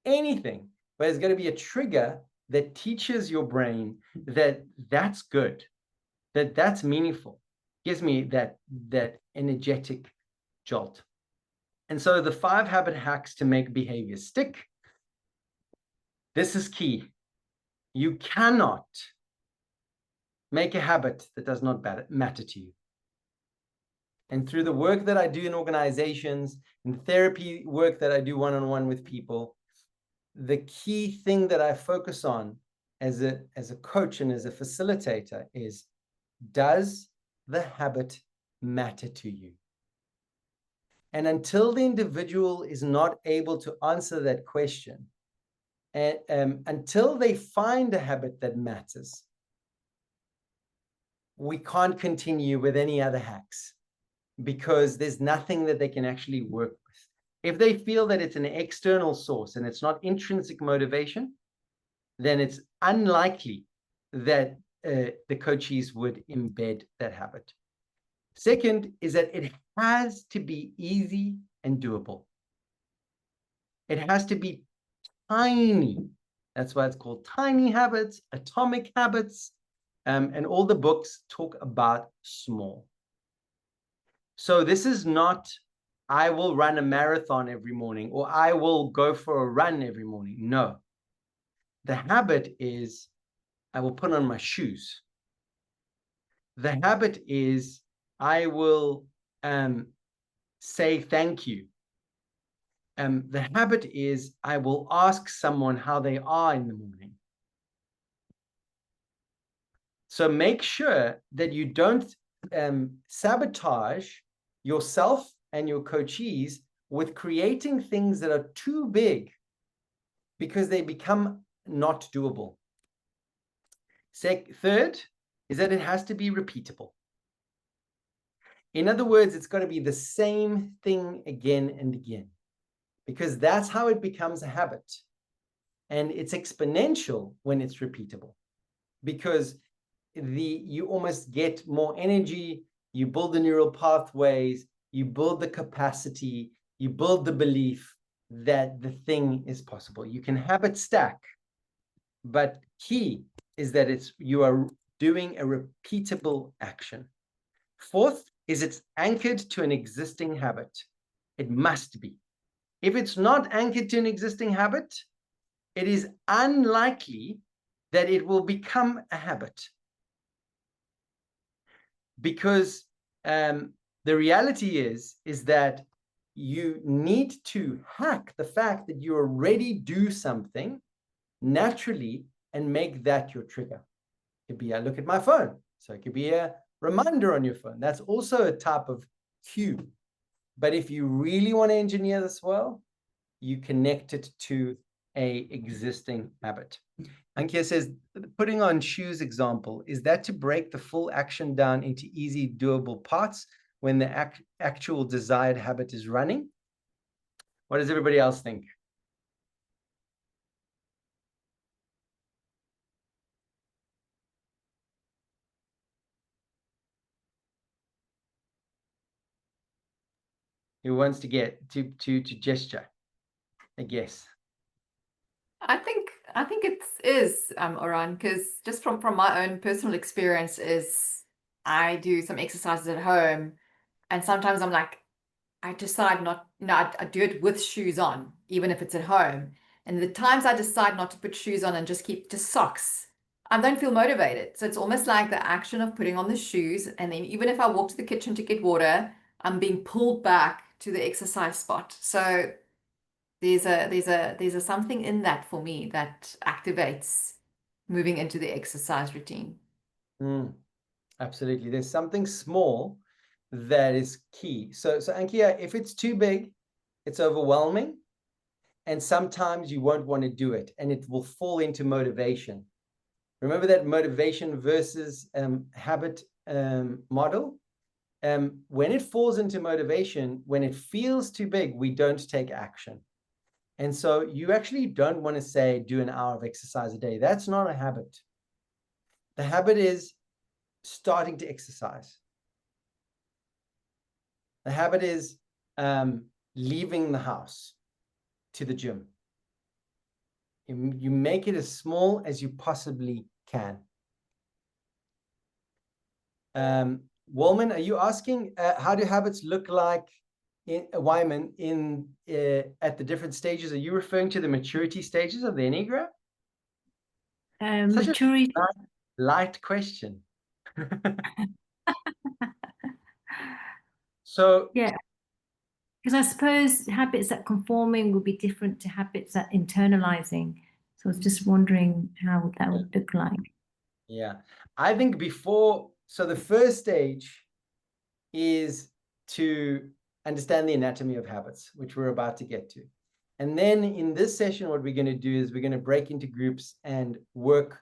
anything, but it's going to be a trigger that teaches your brain that that's good, that that's meaningful, gives me that energetic jolt. And so the 5 habit hacks to make behavior stick. This is key. You cannot make a habit that does not matter to you. And through the work that I do in organizations and therapy work that I do one-on-one with people, the key thing that I focus on as a coach and as a facilitator is, does the habit matter to you? And until the individual is not able to answer that question, and until they find a habit that matters, we can't continue with any other hacks, because there's nothing that they can actually work with. If they feel that it's an external source and it's not intrinsic motivation, then it's unlikely that the coachees would embed that habit. Second is that it has to be easy and doable. It has to be tiny. That's why it's called tiny habits, atomic habits, and all the books talk about small. So this is not, I will run a marathon every morning, or I will go for a run every morning. No. The habit is, I will put on my shoes. The habit is, I will say thank you. The habit is, I will ask someone how they are in the morning. So make sure that you don't sabotage yourself and your coachees with creating things that are too big, because they become not doable. Third is that it has to be repeatable. In other words, it's got to be the same thing again and again, because that's how it becomes a habit. And it's exponential when it's repeatable, because you almost get more energy, you build the neural pathways, you build the capacity, you build the belief that the thing is possible. You can habit stack, but key is that you are doing a repeatable action. Fourth is it's anchored to an existing habit. It must be. If it's not anchored to an existing habit, it is unlikely that it will become a habit. Because the reality is that you need to hack the fact that you already do something naturally and make that your trigger. It could be I look at my phone. So it could be a reminder on your phone. That's also a type of cue. But if you really want to engineer this well, you connect it to an existing habit. Ankia says, putting on shoes example, is that to break the full action down into easy doable parts when the actual desired habit is running? What does everybody else think? Who wants to get to gesture? I guess. I think it is, Oran, because just from my own personal experience is I do some exercises at home, and sometimes I'm like, I decide not, I do it with shoes on, even if it's at home. And the times I decide not to put shoes on and just keep just socks, I don't feel motivated. So it's almost like the action of putting on the shoes, and then even if I walk to the kitchen to get water, I'm being pulled back to the exercise spot. So there's a something in that for me that activates moving into the exercise routine. Absolutely. There's something small that is key. So Ankia, if it's too big, it's overwhelming. And sometimes you won't want to do it and it will fall into motivation. Remember that motivation versus habit model? When it falls into motivation, when it feels too big, we don't take action. And so you actually don't want to say, do an hour of exercise a day. That's not a habit. The habit is starting to exercise. The habit is leaving the house to the gym. You make it as small as you possibly can. Wallman, are you asking how do habits look like in Wyman at the different stages? Are you referring to the maturity stages of the Enneagram? Maturity. Light question. So yeah, because I suppose habits that conforming would be different to habits that internalizing. So I was just wondering how that would look like. Yeah, I think so the first stage is to understand the anatomy of habits, which we're about to get to. And then in this session, what we're going to do is we're going to break into groups and work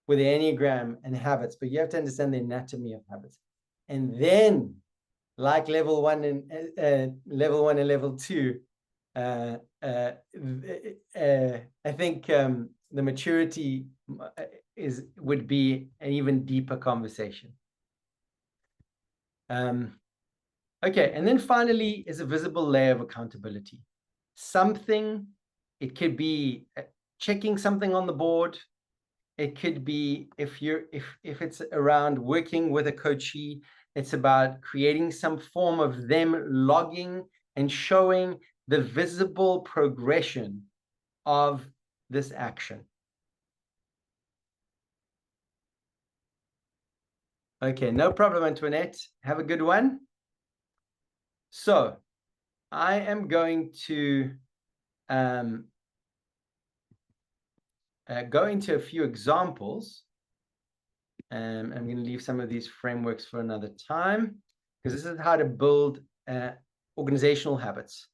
with the Enneagram and habits, but you have to understand the anatomy of habits. And then, like level 1 and level 2, I think the maturity would be an even deeper conversation. Okay, and then finally is a visible layer of accountability. Something, it could be checking something on the board. It could be if it's around working with a coachee, it's about creating some form of them logging and showing the visible progression of this action. Okay, no problem, Antoinette. Have a good one. So I am going to go into a few examples. I'm going to leave some of these frameworks for another time, because this is how to build organizational habits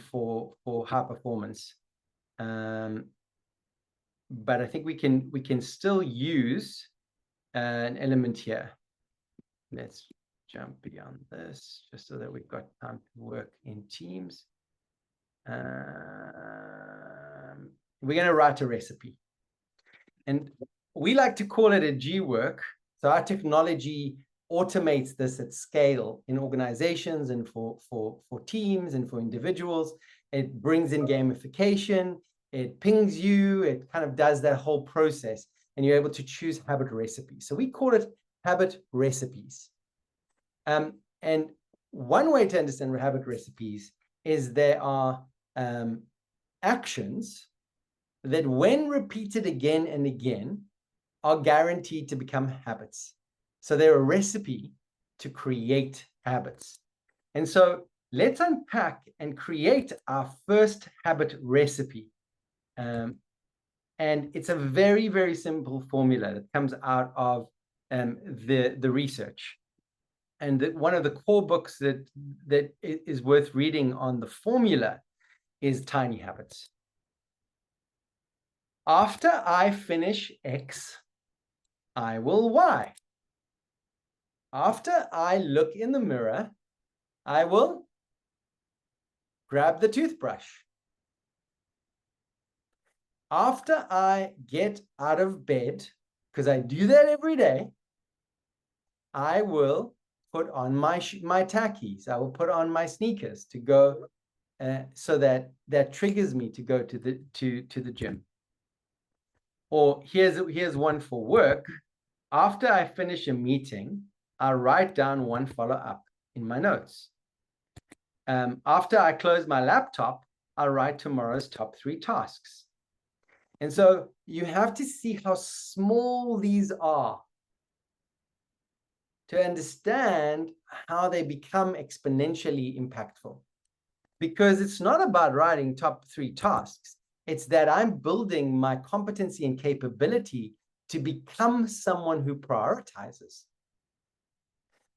for high performance. But I think we can still use an element here. Let's jump beyond this, just so that we've got time to work in teams. We're going to write a recipe. And we like to call it a G work. So our technology automates this at scale in organizations and for teams and for individuals. It brings in gamification. It pings you. It kind of does that whole process. And you're able to choose habit recipes. So we call it habit recipes. And one way to understand habit recipes is there are actions that, when repeated again and again, are guaranteed to become habits. So they're a recipe to create habits. And so let's unpack and create our first habit recipe. And it's a very, very simple formula that comes out of the research. And one of the core books that is worth reading on the formula is Tiny Habits. After I finish X, I will Y. After I look in the mirror, I will grab the toothbrush. After I get out of bed, because I do that every day, I will put on my tackies. I will put on my sneakers to go, so that triggers me to go to the gym. Or here's one for work. After I finish a meeting, I write down one follow-up in my notes. After I close my laptop, I write tomorrow's top 3 tasks. And so you have to see how small these are to understand how they become exponentially impactful. Because it's not about writing top 3 tasks. It's that I'm building my competency and capability to become someone who prioritizes.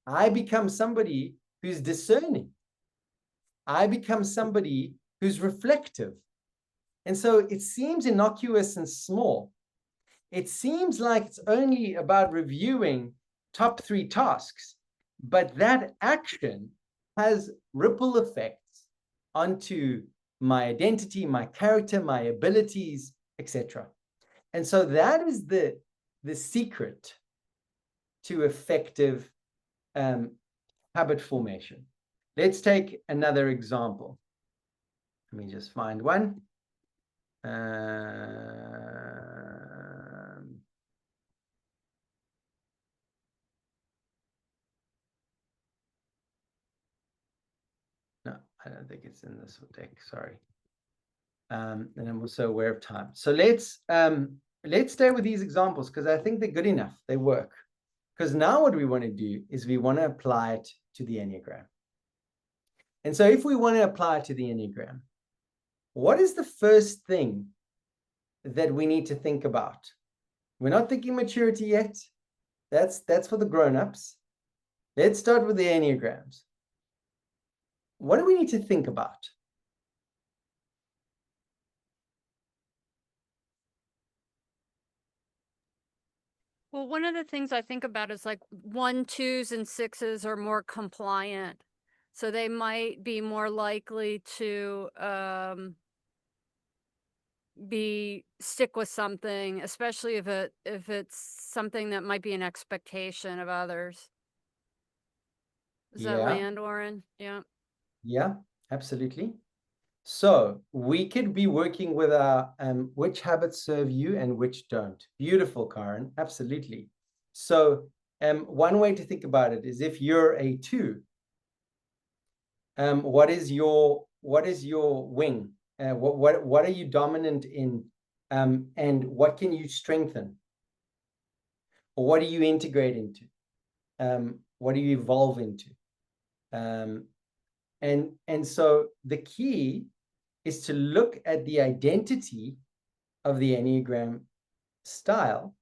I become somebody who's discerning. I become somebody who's reflective. And so it seems innocuous and small. It seems like it's only about reviewing top 3 tasks, but that action has ripple effects onto my identity, my character, my abilities, etc. And so that is the secret to effective habit formation. Let's take another example. Let me just find one. No, I don't think it's in this deck. Sorry. And I'm also aware of time. So let's stay with these examples because I think they're good enough. They work. Because now what we want to do is we want to apply it to the Enneagram. And so if we want to apply it to the Enneagram, what is the first thing that we need to think about? We're not thinking maturity yet. That's for the grown-ups. Let's start with the Enneagrams. What do we need to think about? Well, one of the things I think about is like 1, 2s, and 6s are more compliant. So they might be more likely to stick with something, especially if it's something that might be an expectation of others. Does that land, Oran? Yeah. Yeah, absolutely. So we could be working with our which habits serve you and which don't. Beautiful, Karen. Absolutely. So one way to think about it is if you're a 2, what is your wing? What are you dominant in? And what can you strengthen? Or what do you integrate into? What do you evolve into? And so the key is to look at the identity of the Enneagram style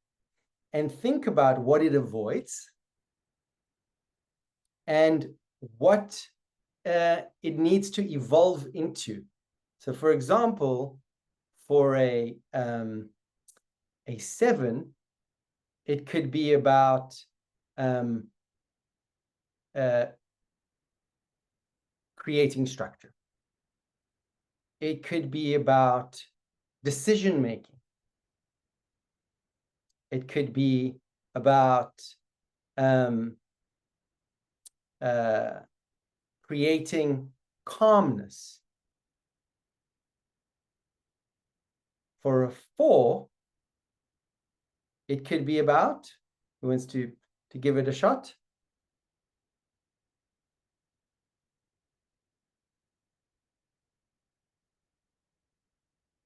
and think about what it avoids and what it needs to evolve into. So for example, for a 7, it could be about creating structure. It could be about decision making. It could be about creating calmness. For a 4, it could be about, who wants to give it a shot?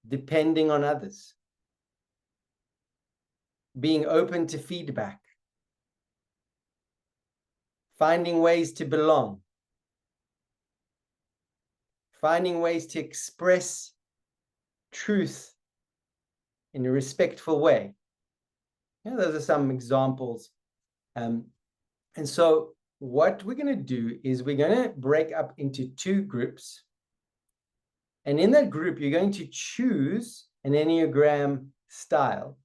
depending on others, being open to feedback, finding ways to belong, finding ways to express truth in a respectful way. Yeah, those are some examples. And so what we're going to do is we're going to break up into 2 groups. And in that group, you're going to choose an Enneagram style.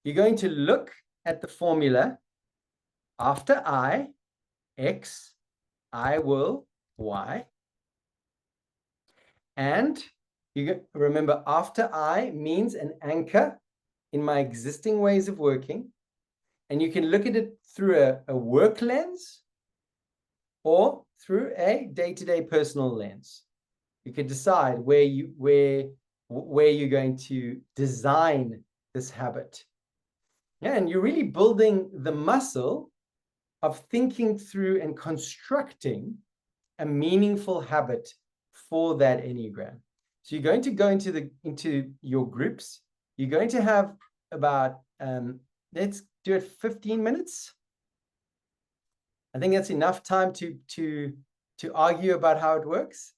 You're going to look at the formula after I, X, I will, Y. And you remember, after I means an anchor in my existing ways of working. And you can look at it through a work lens or through a day-to-day personal lens. You can decide where you're going to design this habit. Yeah, and you're really building the muscle of thinking through and constructing a meaningful habit for that Enneagram. So you're going to go into your groups. You're going to have about let's do it 15 minutes. I think that's enough time to argue about how it works,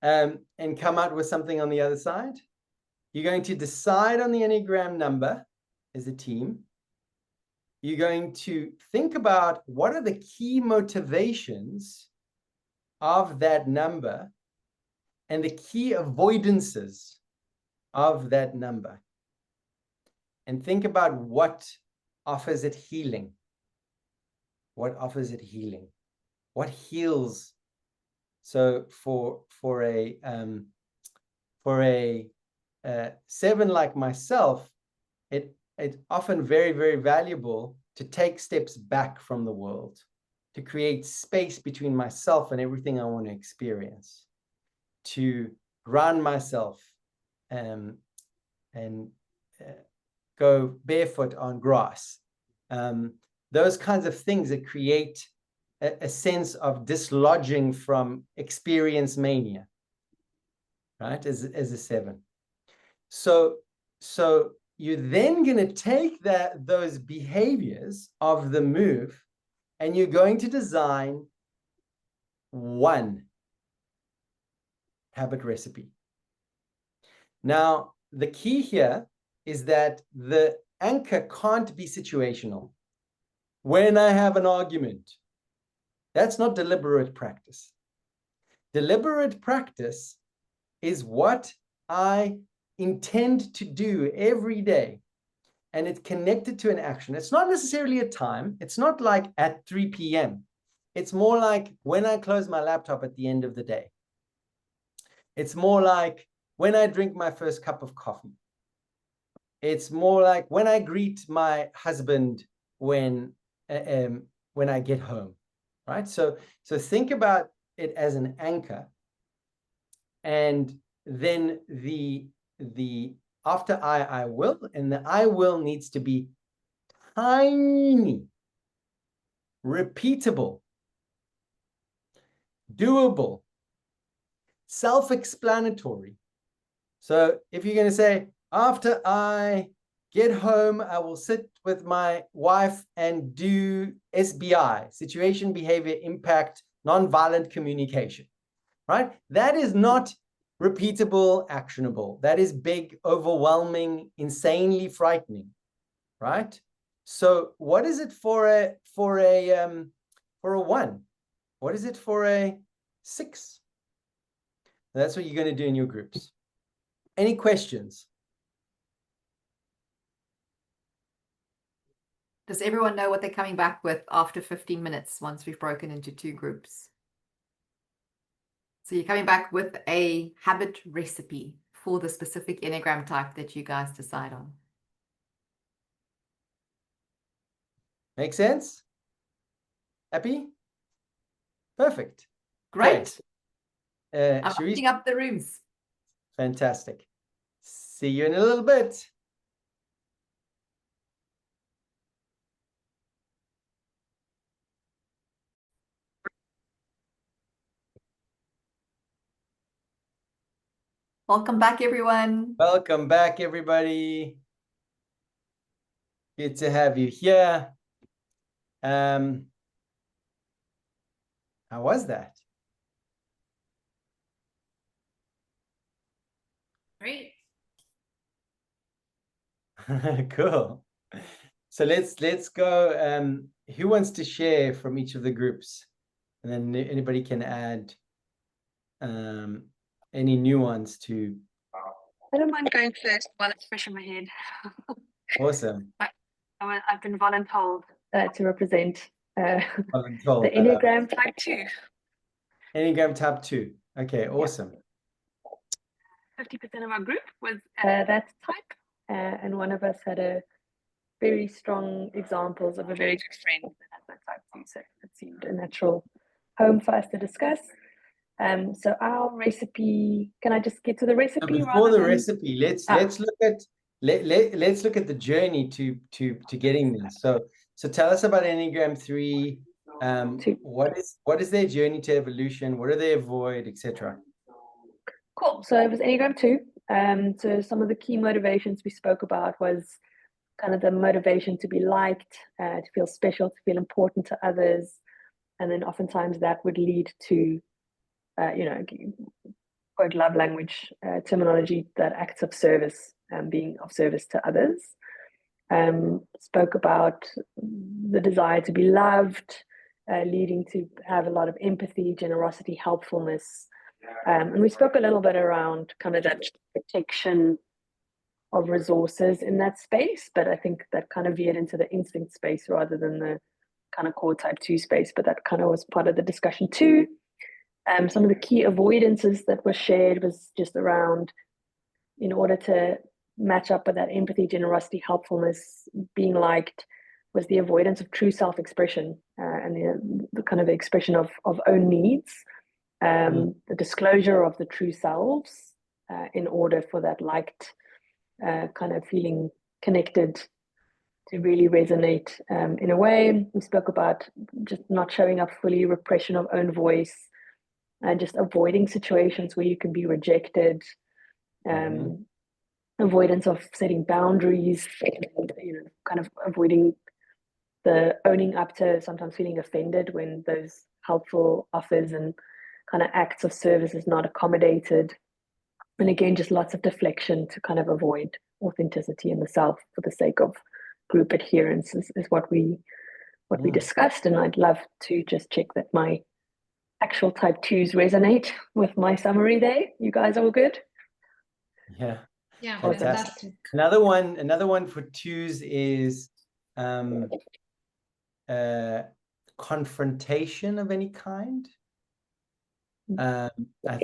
and come out with something on the other side. You're going to decide on the Enneagram number as a team. You're going to think about what are the key motivations of that number and the key avoidances of that number. And think about what offers it healing. What offers it healing? What heals? So for a 7 like myself, it's often very, very valuable to take steps back from the world, to create space between myself and everything I want to experience, to ground myself and go barefoot on grass. Those kinds of things that create a sense of dislodging from experience mania, right? As a 7. So you're then going to take those behaviors of the move, and you're going to design one habit recipe. Now, the key here is that the anchor can't be situational. When I have an argument, that's not deliberate practice. Deliberate practice is what I intend to do every day, and it's connected to an action. It's not necessarily a time. It's not like at 3 p.m. It's more like when I close my laptop at the end of the day. It's more like when I drink my first cup of coffee. It's more like when I greet my husband when I get home, right? So think about it as an anchor, and then the after I will, and the I will needs to be tiny, repeatable, doable, self-explanatory. So if you're going to say, after I get home, I will sit with my wife and do SBI, situation, behavior, impact, nonviolent communication, right? That is not repeatable, actionable. That is big, overwhelming, insanely frightening, right? So what is it for a 1? What is it for a 6? That's what you're going to do in your groups. Any questions? Does everyone know what they're coming back with after 15 minutes once we've broken into 2 groups? So you're coming back with a habit recipe for the specific Enneagram type that you guys decide on. Make sense? Happy? Perfect. Great. I'm opening up the rooms. Fantastic. See you in a little bit. Welcome back, everyone. Welcome back, everybody. Good to have you here. How was that? Great. Cool. So let's go. Who wants to share from each of the groups? And then anybody can add any nuance to. I don't mind going first while it's fresh in my head. Awesome. I've been voluntold to represent the Voluntold, Enneagram type 2. Enneagram type 2. Okay, awesome. 50% of our group was that type, and one of us had a very strong examples of a very good friend that has that type 2. So it seemed a natural home for us to discuss. So our recipe, can I just get to the recipe? So before the recipe, let's look at let's look at the journey to getting there. So tell us about Enneagram 3. What is their journey to evolution? What do they avoid, etc.? Cool. So it was Enneagram 2. So some of the key motivations we spoke about was kind of the motivation to be liked, to feel special, to feel important to others, and then oftentimes that would lead to quote love language terminology, that acts of service and being of service to others. Spoke about the desire to be loved, leading to have a lot of empathy, generosity, helpfulness. And we spoke a little bit around kind of that protection of resources in that space, but I think that kind of veered into the instinct space rather than the kind of core type 2 space, but that kind of was part of the discussion too. Some of the key avoidances that were shared was just around, in order to match up with that empathy, generosity, helpfulness, being liked, was the avoidance of true self-expression and the kind of expression of own needs, the disclosure of the true selves in order for that liked kind of feeling connected to really resonate in a way. We spoke about just not showing up fully, repression of own voice, and just avoiding situations where you can be rejected, avoidance of setting boundaries, kind of avoiding the owning up to sometimes feeling offended when those helpful offers and kind of acts of service is not accommodated. And again, just lots of deflection to kind of avoid authenticity in the self for the sake of group adherence is what we discussed. And I'd love to just check that my actual type 2s resonate with my summary there. You guys all good? Yeah. Yeah, fantastic. Another one for 2s is confrontation of any kind. I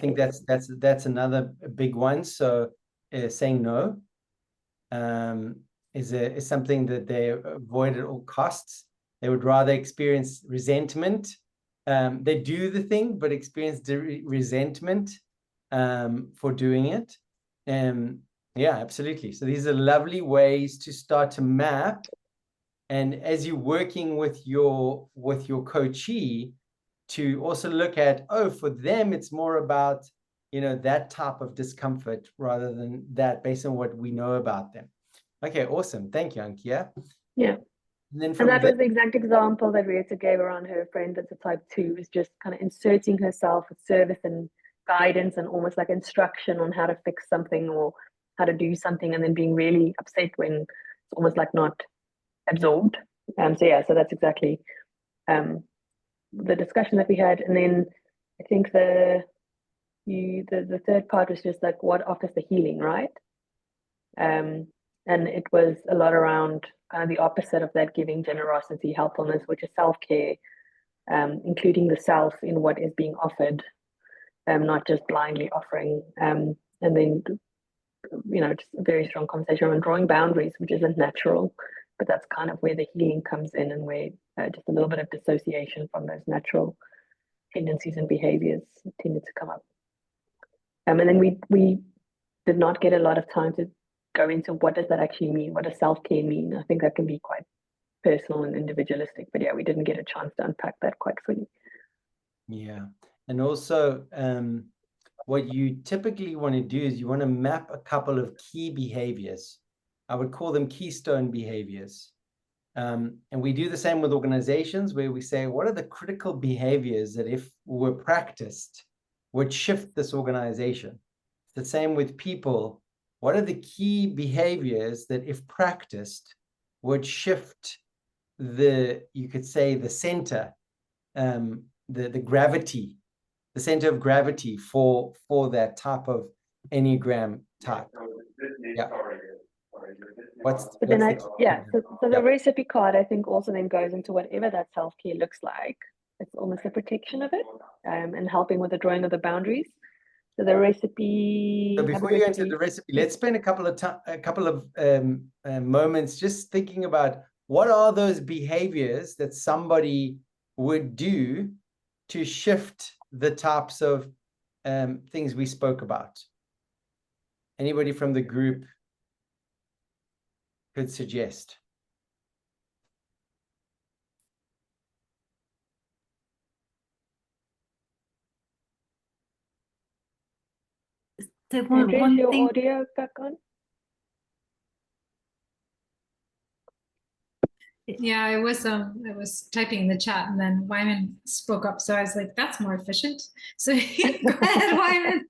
think that's another big one. So saying no is something that they avoid at all costs. They would rather experience resentment. They do the thing, but experience resentment for doing it. Yeah, absolutely. So these are lovely ways to start to map. And as you're working with your coachee, to also look at, for them, it's more about, that type of discomfort rather than that, based on what we know about them. Okay, awesome. Thank you, Ankia. Yeah. And then that was the exact example that Rita gave around her friend that's a type 2, is just kind of inserting herself with service and guidance and almost like instruction on how to fix something or how to do something, and then being really upset when it's almost like not absorbed. So that's exactly the discussion that we had. And then I think the third part was just like what offers the healing, right? And it was a lot around kind of the opposite of that, giving, generosity, helpfulness, which is self-care, including the self in what is being offered, not just blindly offering. And then just a very strong conversation around drawing boundaries, which isn't natural, but that's kind of where the healing comes in, and where just a little bit of dissociation from those natural tendencies and behaviors tended to come up. And then we did not get a lot of time to go into what does that actually mean? What does self-care mean? I think that can be quite personal and individualistic, but yeah, we didn't get a chance to unpack that quite fully. Yeah. And also what you typically want to do is you want to map a couple of key behaviors. I would call them keystone behaviors. And we do the same with organizations, where we say, what are the critical behaviors that if were practiced would shift this organization? It's the same with people. What are the key behaviors that if practiced would shift you could say the center, the gravity, the center of gravity for that type of Enneagram type? Yeah. So the recipe card, I think, also then goes into whatever that self-care looks like. It's almost a protection of it, and helping with the drawing of the boundaries. So the recipe. So before you enter the recipe, let's spend a couple of moments just thinking about what are those behaviors that somebody would do to shift the types of things we spoke about. Anybody from the group could suggest? So one thing. Audio back on? Yeah, I was typing in the chat, and then Wyman spoke up, so I was like, that's more efficient. So go ahead, Wyman.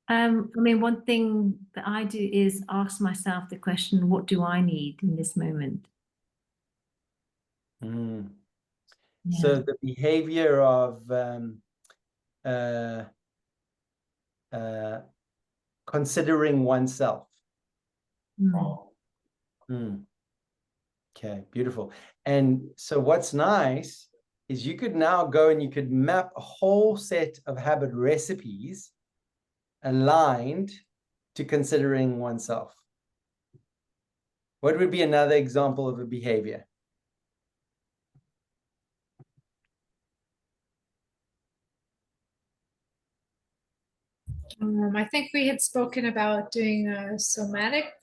I mean, one thing that I do is ask myself the question, what do I need in this moment? Yeah. So the behavior of considering oneself. Okay, beautiful. And so what's nice is you could now go and you could map a whole set of habit recipes aligned to considering oneself. What would be another example of a behavior? I think we had spoken about doing a somatic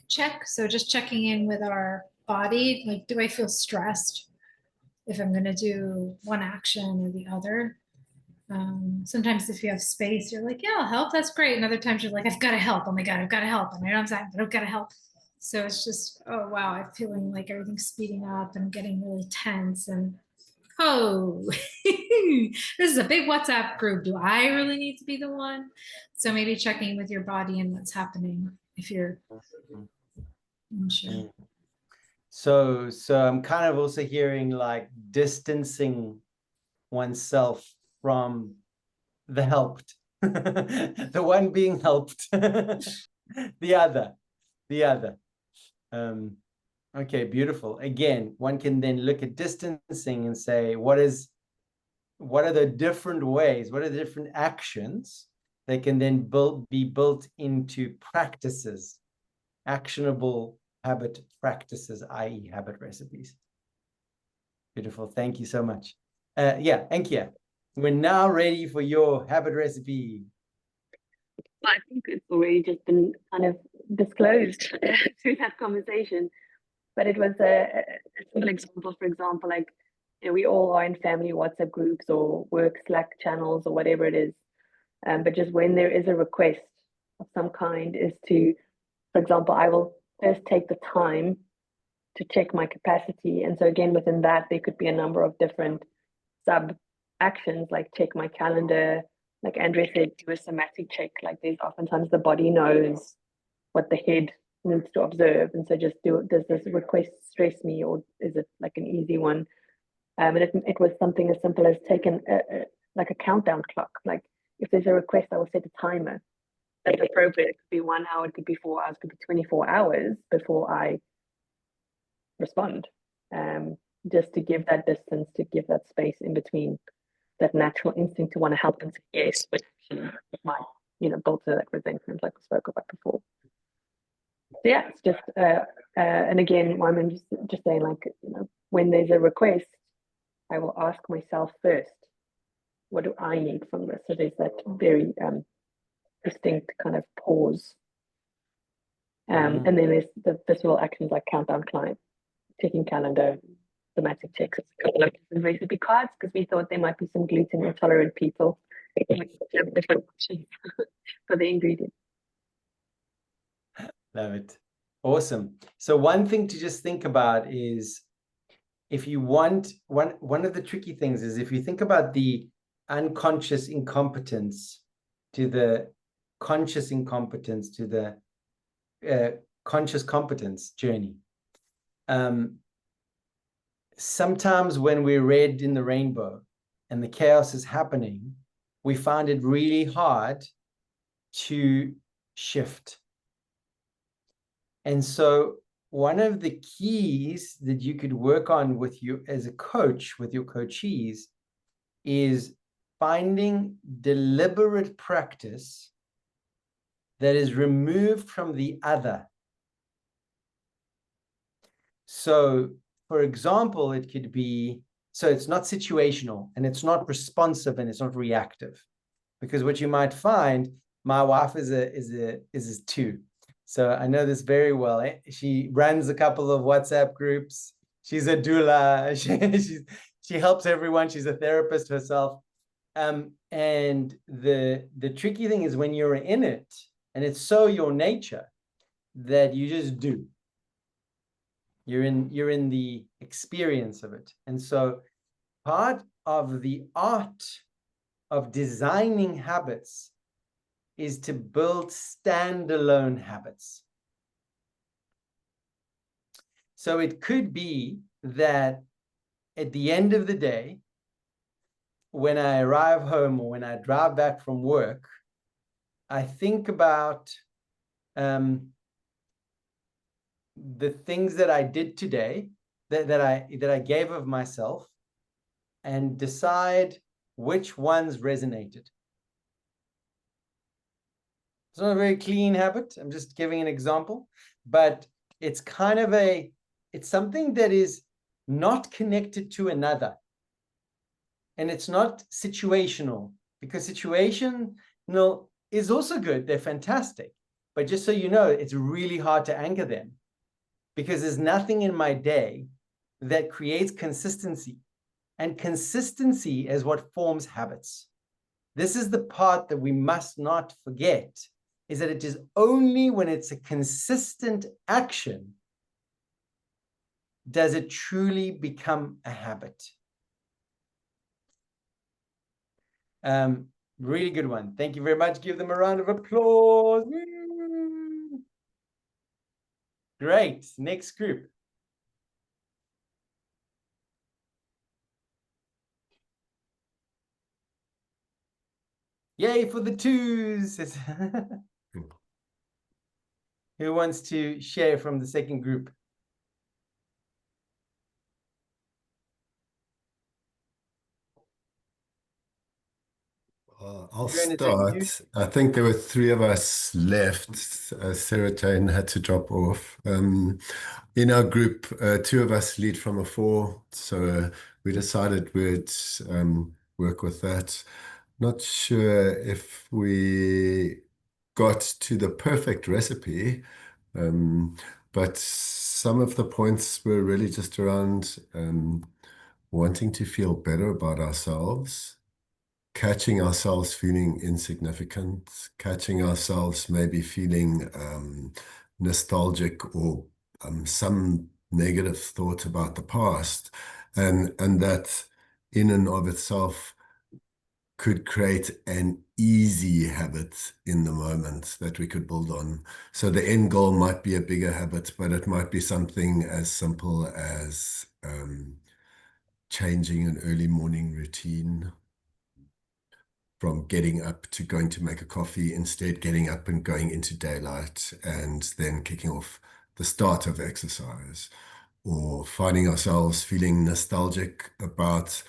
check. So just checking in with our body, like, do I feel stressed if I'm going to do one action or the other? Sometimes if you have space, you're like, yeah, I'll help. That's great. And other times you're like, I've got to help. Oh my God, I've got to help. And I know I'm saying, but I've got to help. So it's just, oh, wow, I'm feeling like everything's speeding up and getting really tense. And oh, this is a big WhatsApp group. Do I really need to be the one? So maybe checking with your body and what's happening if you're unsure. So I'm kind of also hearing like distancing oneself from the helped, the one being helped, the other. Okay, beautiful. Again, one can then look at distancing and say, what are the different ways, what are the different actions that can then be built into practices, actionable habit practices, i.e. habit recipes. Beautiful. Thank you so much. Yeah, Enkia, we're now ready for your habit recipe. I think it's already just been kind of disclosed through that conversation, but it was a simple example. For example, like, you know, we all are in family WhatsApp groups or work Slack channels or whatever it is, but just when there is a request of some kind, is to, for example, I will first take the time to check my capacity, and so again within that there could be a number of different sub actions, like check my calendar, like Andrea said, do a somatic check. Like, there's oftentimes the body knows what the head needs to observe, and so just does this request stress me, or is it like an easy one? And it was something as simple as taking like a countdown clock. Like, if there's a request, I will set a timer that's appropriate. It could be 1 hour, it could be 4 hours, it could be 24 hours before I respond, just to give that distance, to give that space in between that natural instinct to want to help and say yes, but might, build to that resentment like we spoke about before. So yeah, it's just and again, I'm just saying, like, when there's a request, I will ask myself first, what do I need from this? So there's that very distinct kind of pause, and then there's the visual actions like countdown, climb, checking calendar, thematic checks as a couple of different recipe cards because we thought there might be some gluten intolerant people who have different options for the ingredients. Love it. Awesome. So one thing to just think about is if you want, one of the tricky things is if you think about the unconscious incompetence to the conscious incompetence to the conscious competence journey. Sometimes when we're red in the rainbow and the chaos is happening, we find it really hard to shift. And so one of the keys that you could work on with you as a coach, with your coachees, is finding deliberate practice that is removed from the other. So, for example, it could be, so it's not situational and it's not responsive and it's not reactive. Because what you might find, my wife is a 2. So I know this very well. She runs a couple of WhatsApp groups. She's a doula. She helps everyone. She's a therapist herself. And the tricky thing is when you're in it, and it's so your nature that you just do. You're in the experience of it. And so part of the art of designing habits is to build standalone habits. So it could be that at the end of the day, when I arrive home or when I drive back from work, I think about the things that I did today, that I gave of myself, and decide which ones resonated. It's not a very clean habit. I'm just giving an example, but it's kind of it's something that is not connected to another. And it's not situational, because situational is also good. They're fantastic. But just so you know, it's really hard to anchor them because there's nothing in my day that creates consistency. And consistency is what forms habits. This is the part that we must not forget, is that it is only when it's a consistent action does it truly become a habit. Really good one. Thank you very much. Give them a round of applause. Great. Next group. Yay for the 2s. Who wants to share from the second group? I'll start. I think there were 3 of us left. Sarah Jane had to drop off. In our group, 2 of us lead from a 4, so we decided we'd work with that. Not sure if we got to the perfect recipe, but some of the points were really just around wanting to feel better about ourselves, catching ourselves feeling insignificant, catching ourselves maybe feeling nostalgic or some negative thought about the past, and that in and of itself could create an easy habit in the moment that we could build on. So the end goal might be a bigger habit, but it might be something as simple as changing an early morning routine, from getting up to going to make a coffee, instead getting up and going into daylight and then kicking off the start of exercise, or finding ourselves feeling nostalgic about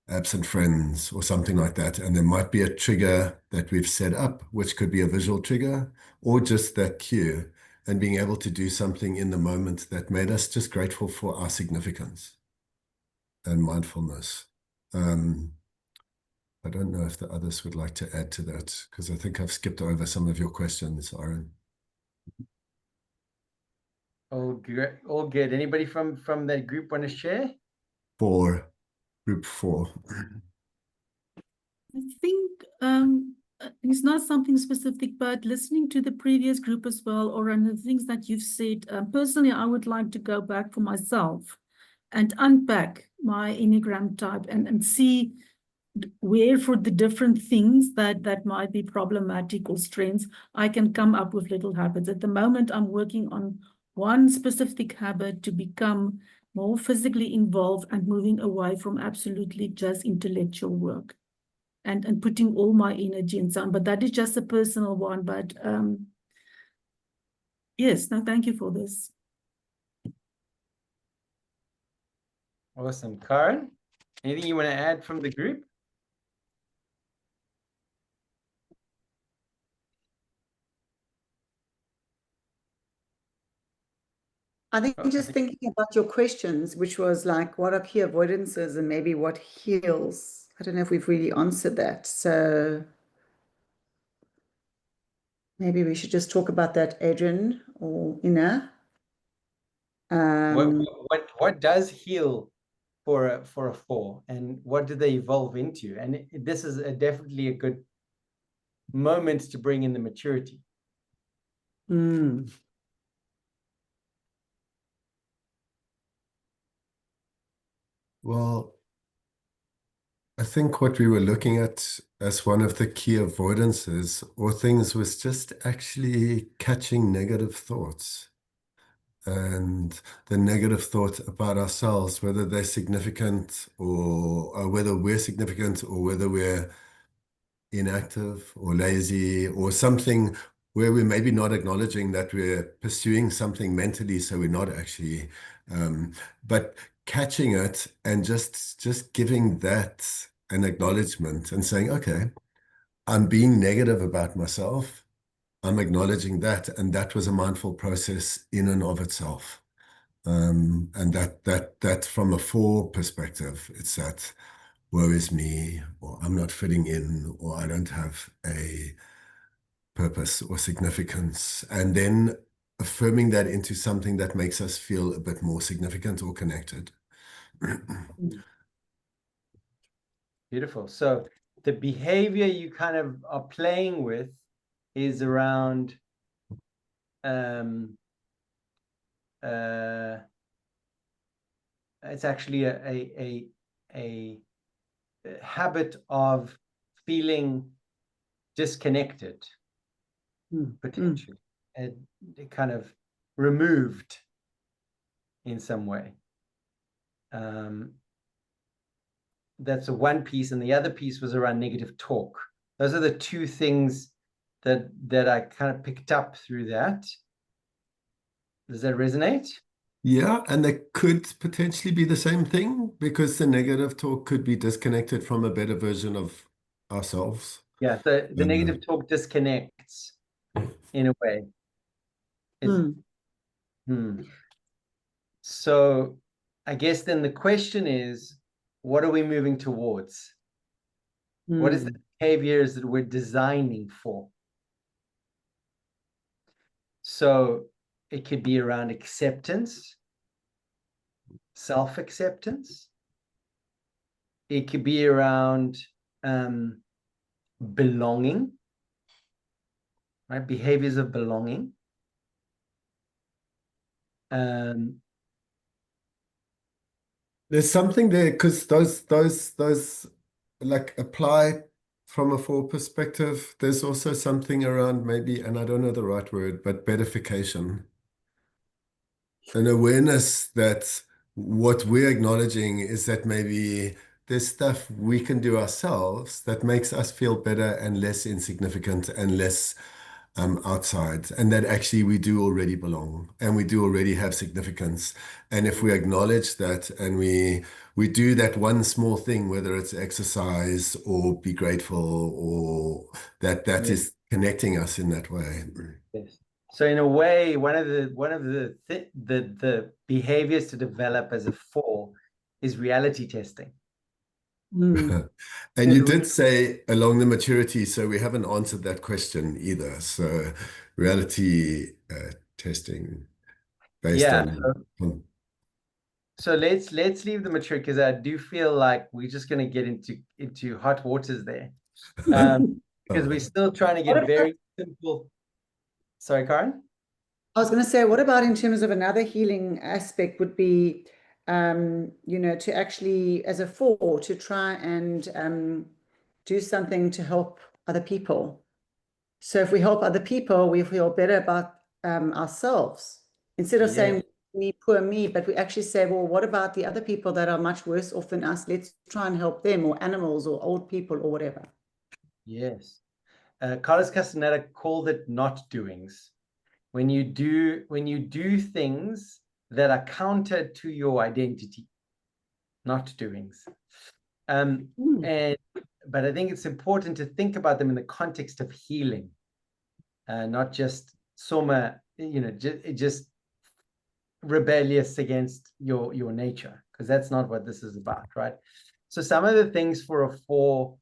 absent friends or something like that. And there might be a trigger that we've set up, which could be a visual trigger or just that cue, and being able to do something in the moment that made us just grateful for our significance and mindfulness. I don't know if the others would like to add to that, because I think I've skipped over some of your questions, Oran. All good. All good. Anybody from that group want to share? 4, group 4. I think it's not something specific, but listening to the previous group as well, or the things that you've said, personally, I would like to go back for myself and unpack my Enneagram type and see where for the different things that might be problematic or strengths, I can come up with little habits. At the moment, I'm working on one specific habit to become more physically involved and moving away from absolutely just intellectual work and putting all my energy in some, but that is just a personal one. But yes, no, thank you for this. Awesome. Karen, anything you want to add from the group? I think just thinking about your questions, which was like, what are key avoidances and maybe what heals? I don't know if we've really answered that. So maybe we should just talk about that, Adrian or Ina. What does heal for a 4, and what do they evolve into? And this is definitely a good moment to bring in the maturity. Well, I think what we were looking at as one of the key avoidances or things was just actually catching negative thoughts. And the negative thought about ourselves, whether they're significant or whether we're significant or whether we're inactive or lazy or something where we're maybe not acknowledging that we're pursuing something mentally, so we're not actually, but catching it and just giving that an acknowledgement and saying, okay, I'm being negative about myself. I'm acknowledging that, and that was a mindful process in and of itself. And that from a 4 perspective, it's that woe is me, or I'm not fitting in, or I don't have a purpose or significance. And then affirming that into something that makes us feel a bit more significant or connected. Beautiful. So the behavior you kind of are playing with is around it's actually a habit of feeling disconnected, potentially, and kind of removed in some way. That's one piece, and the other piece was around negative talk. Those are the 2 things that I kind of picked up through that. Does that resonate? Yeah, and they could potentially be the same thing because the negative talk could be disconnected from a better version of ourselves. Yeah, so the negative talk disconnects in a way. So I guess then the question is, what are we moving towards? What is the behaviors that we're designing for? So it could be around acceptance, self-acceptance. It could be around belonging, right? Behaviors of belonging. There's something there because those like apply from a 4 perspective. There's also something around maybe, and I don't know the right word, but beatification. An awareness that what we're acknowledging is that maybe there's stuff we can do ourselves that makes us feel better and less insignificant and less outside, and that actually we do already belong and we do already have significance. And if we acknowledge that and we do that one small thing, whether it's exercise or be grateful, or that is connecting us in that way. Yes. So in a way, one of the behaviors to develop as a 4 is reality testing. And you did say along the maturity, so we haven't answered that question either. So reality testing. based Yeah. on So let's leave the mature, because I do feel like we're just going to get into hot waters there, because we're still trying to get very simple. Sorry, Karen? I was going to say, what about in terms of another healing aspect would be, you know, to actually, as a 4, to try and do something to help other people. So if we help other people, we feel better about ourselves. Instead of saying me, poor me, but we actually say, well, what about the other people that are much worse off than us? Let's try and help them, or animals or old people or whatever. Yes. Carlos Castaneda called it not doings. When you do things that are counter to your identity, not doings. But I think it's important to think about them in the context of healing, not just soma, you know, just rebellious against your nature, because that's not what this is about, right? So some of the things for a 4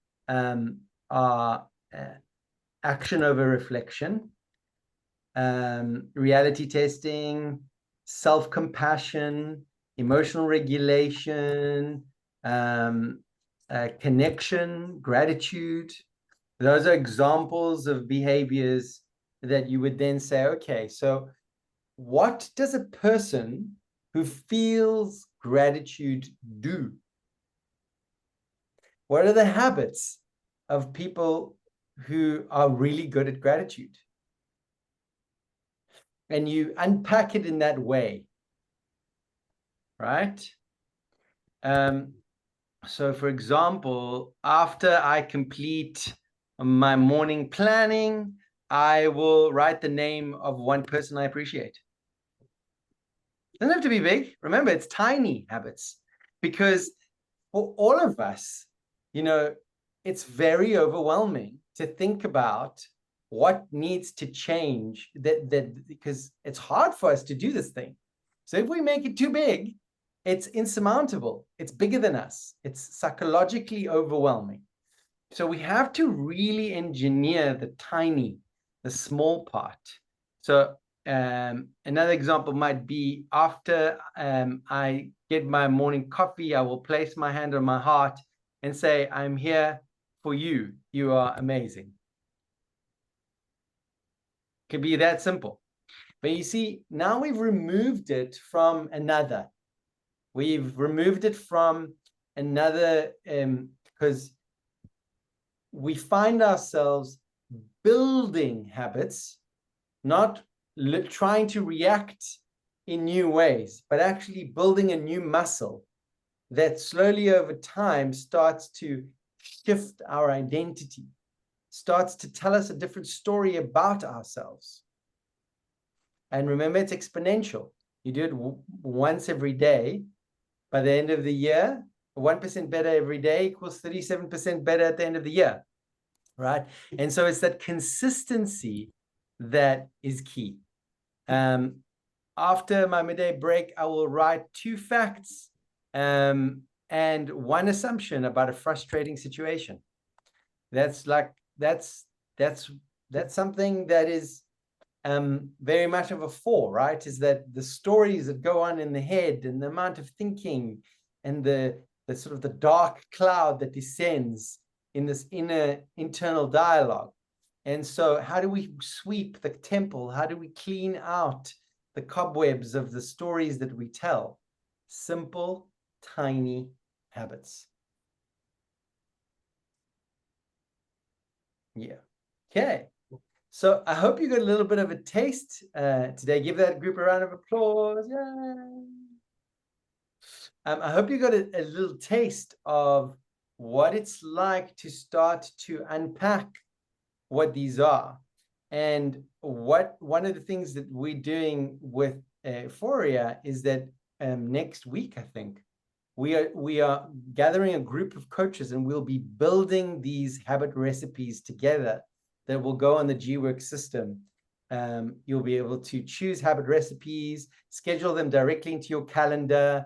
are action over reflection, reality testing, self-compassion, emotional regulation, connection, gratitude. Those are examples of behaviors that you would then say, okay, so what does a person who feels gratitude do? What are the habits of people who are really good at gratitude? And you unpack it in that way, right? So for example, after I complete my morning planning, I will write the name of one person I appreciate. Doesn't have to be big. Remember, it's tiny habits, because for all of us, you know, it's very overwhelming to think about what needs to change, because it's hard for us to do this thing. So if we make it too big, it's insurmountable. It's bigger than us. It's psychologically overwhelming. So we have to really engineer the small part. So another example might be, after I get my morning coffee, I will place my hand on my heart and say, I'm here for you. You are amazing. Could be that simple. But you see, now we've removed it from another. We've removed it from another, because we find ourselves building habits, not trying to react in new ways, but actually building a new muscle that slowly over time starts to shift our identity, starts to tell us a different story about ourselves. And remember, it's exponential. You do it once every day. By the end of the year, 1% better every day equals 37% better at the end of the year, right? And so it's that consistency that is key. After my midday break, I will write 2 facts and 1 assumption about a frustrating situation. That's something that is very much of a 4, right? Is that the stories that go on in the head, and the amount of thinking, and the sort of the dark cloud that descends in this inner internal dialogue. And so how do we sweep the temple? How do we clean out the cobwebs of the stories that we tell? Simple, tiny habits. Yeah. Okay. So I hope you got a little bit of a taste today. Give that group a round of applause. Yay. I hope you got a little taste of what it's like to start to unpack what these are. And one of the things that we're doing with Aephoria is that next week, I think, we are gathering a group of coaches, and we'll be building these habit recipes together that will go on the G-Work system. You'll be able to choose habit recipes, schedule them directly into your calendar,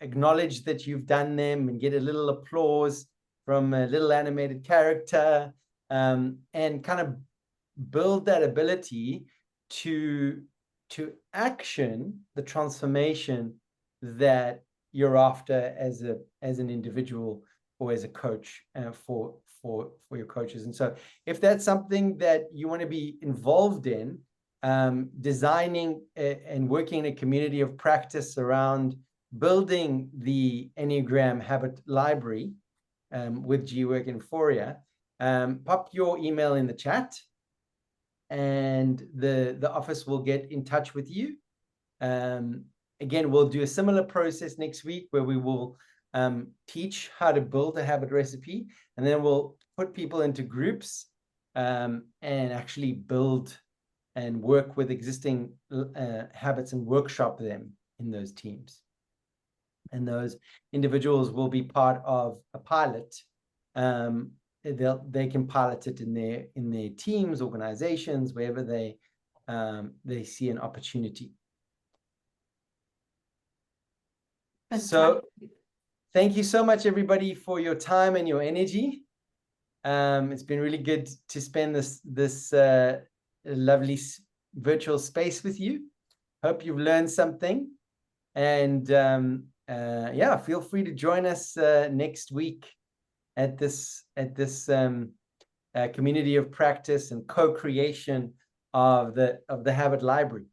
acknowledge that you've done them, and get a little applause from a little animated character, and kind of build that ability to to action the transformation that you're after as an individual or as a coach for your coaches. And so if that's something that you want to be involved in, designing and working in a community of practice around building the Enneagram habit library with GWork and Aephoria, pop your email in the chat and the office will get in touch with you. Again, we'll do a similar process next week where we will teach how to build a habit recipe, and then we'll put people into groups and actually build and work with existing habits and workshop them in those teams. And those individuals will be part of a pilot. They can pilot it in their teams, organizations, wherever they see an opportunity. So thank you so much, everybody, for your time and your energy. It's been really good to spend this lovely virtual space with you. Hope you've learned something. And yeah, feel free to join us next week at this community of practice and co-creation of the habit library.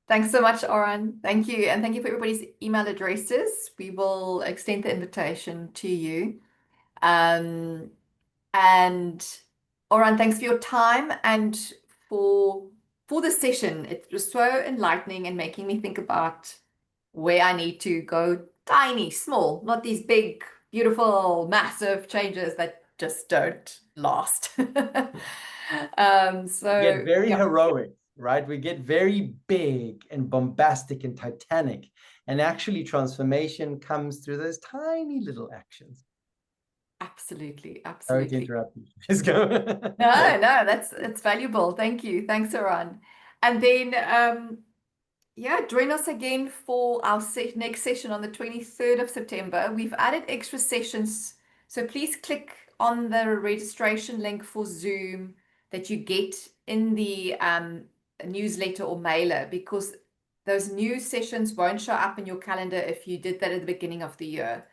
Thanks so much, Oran. Thank you. And thank you for everybody's email addresses. We will extend the invitation to you. And Oran, thanks for your time and for this session. It was so enlightening and making me think about where I need to go tiny, small, not these big, beautiful, massive changes that just don't last. So get very heroic, right? We get very big and bombastic and titanic, and actually transformation comes through those tiny little actions. Absolutely, Sorry to interrupt you. Just go. No, it's valuable. Thank you. Thanks, Oran. And then yeah, join us again for our next session on the 23rd of September. We've added extra sessions, so please click on the registration link for Zoom that you get in the newsletter or mailer, because those new sessions won't show up in your calendar if you did that at the beginning of the year.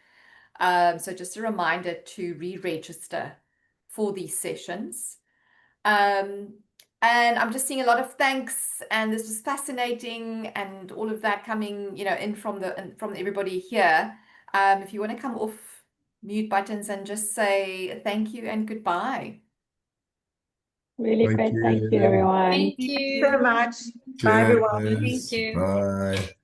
So just a reminder to re-register for these sessions. And I'm just seeing a lot of thanks, and this was fascinating, and all of that coming, in from everybody here. If you want to come off mute buttons and just say thank you and goodbye. Really great. Thank you, everyone. Thank you so much. Cheers. Bye, everyone. Thank you. Bye.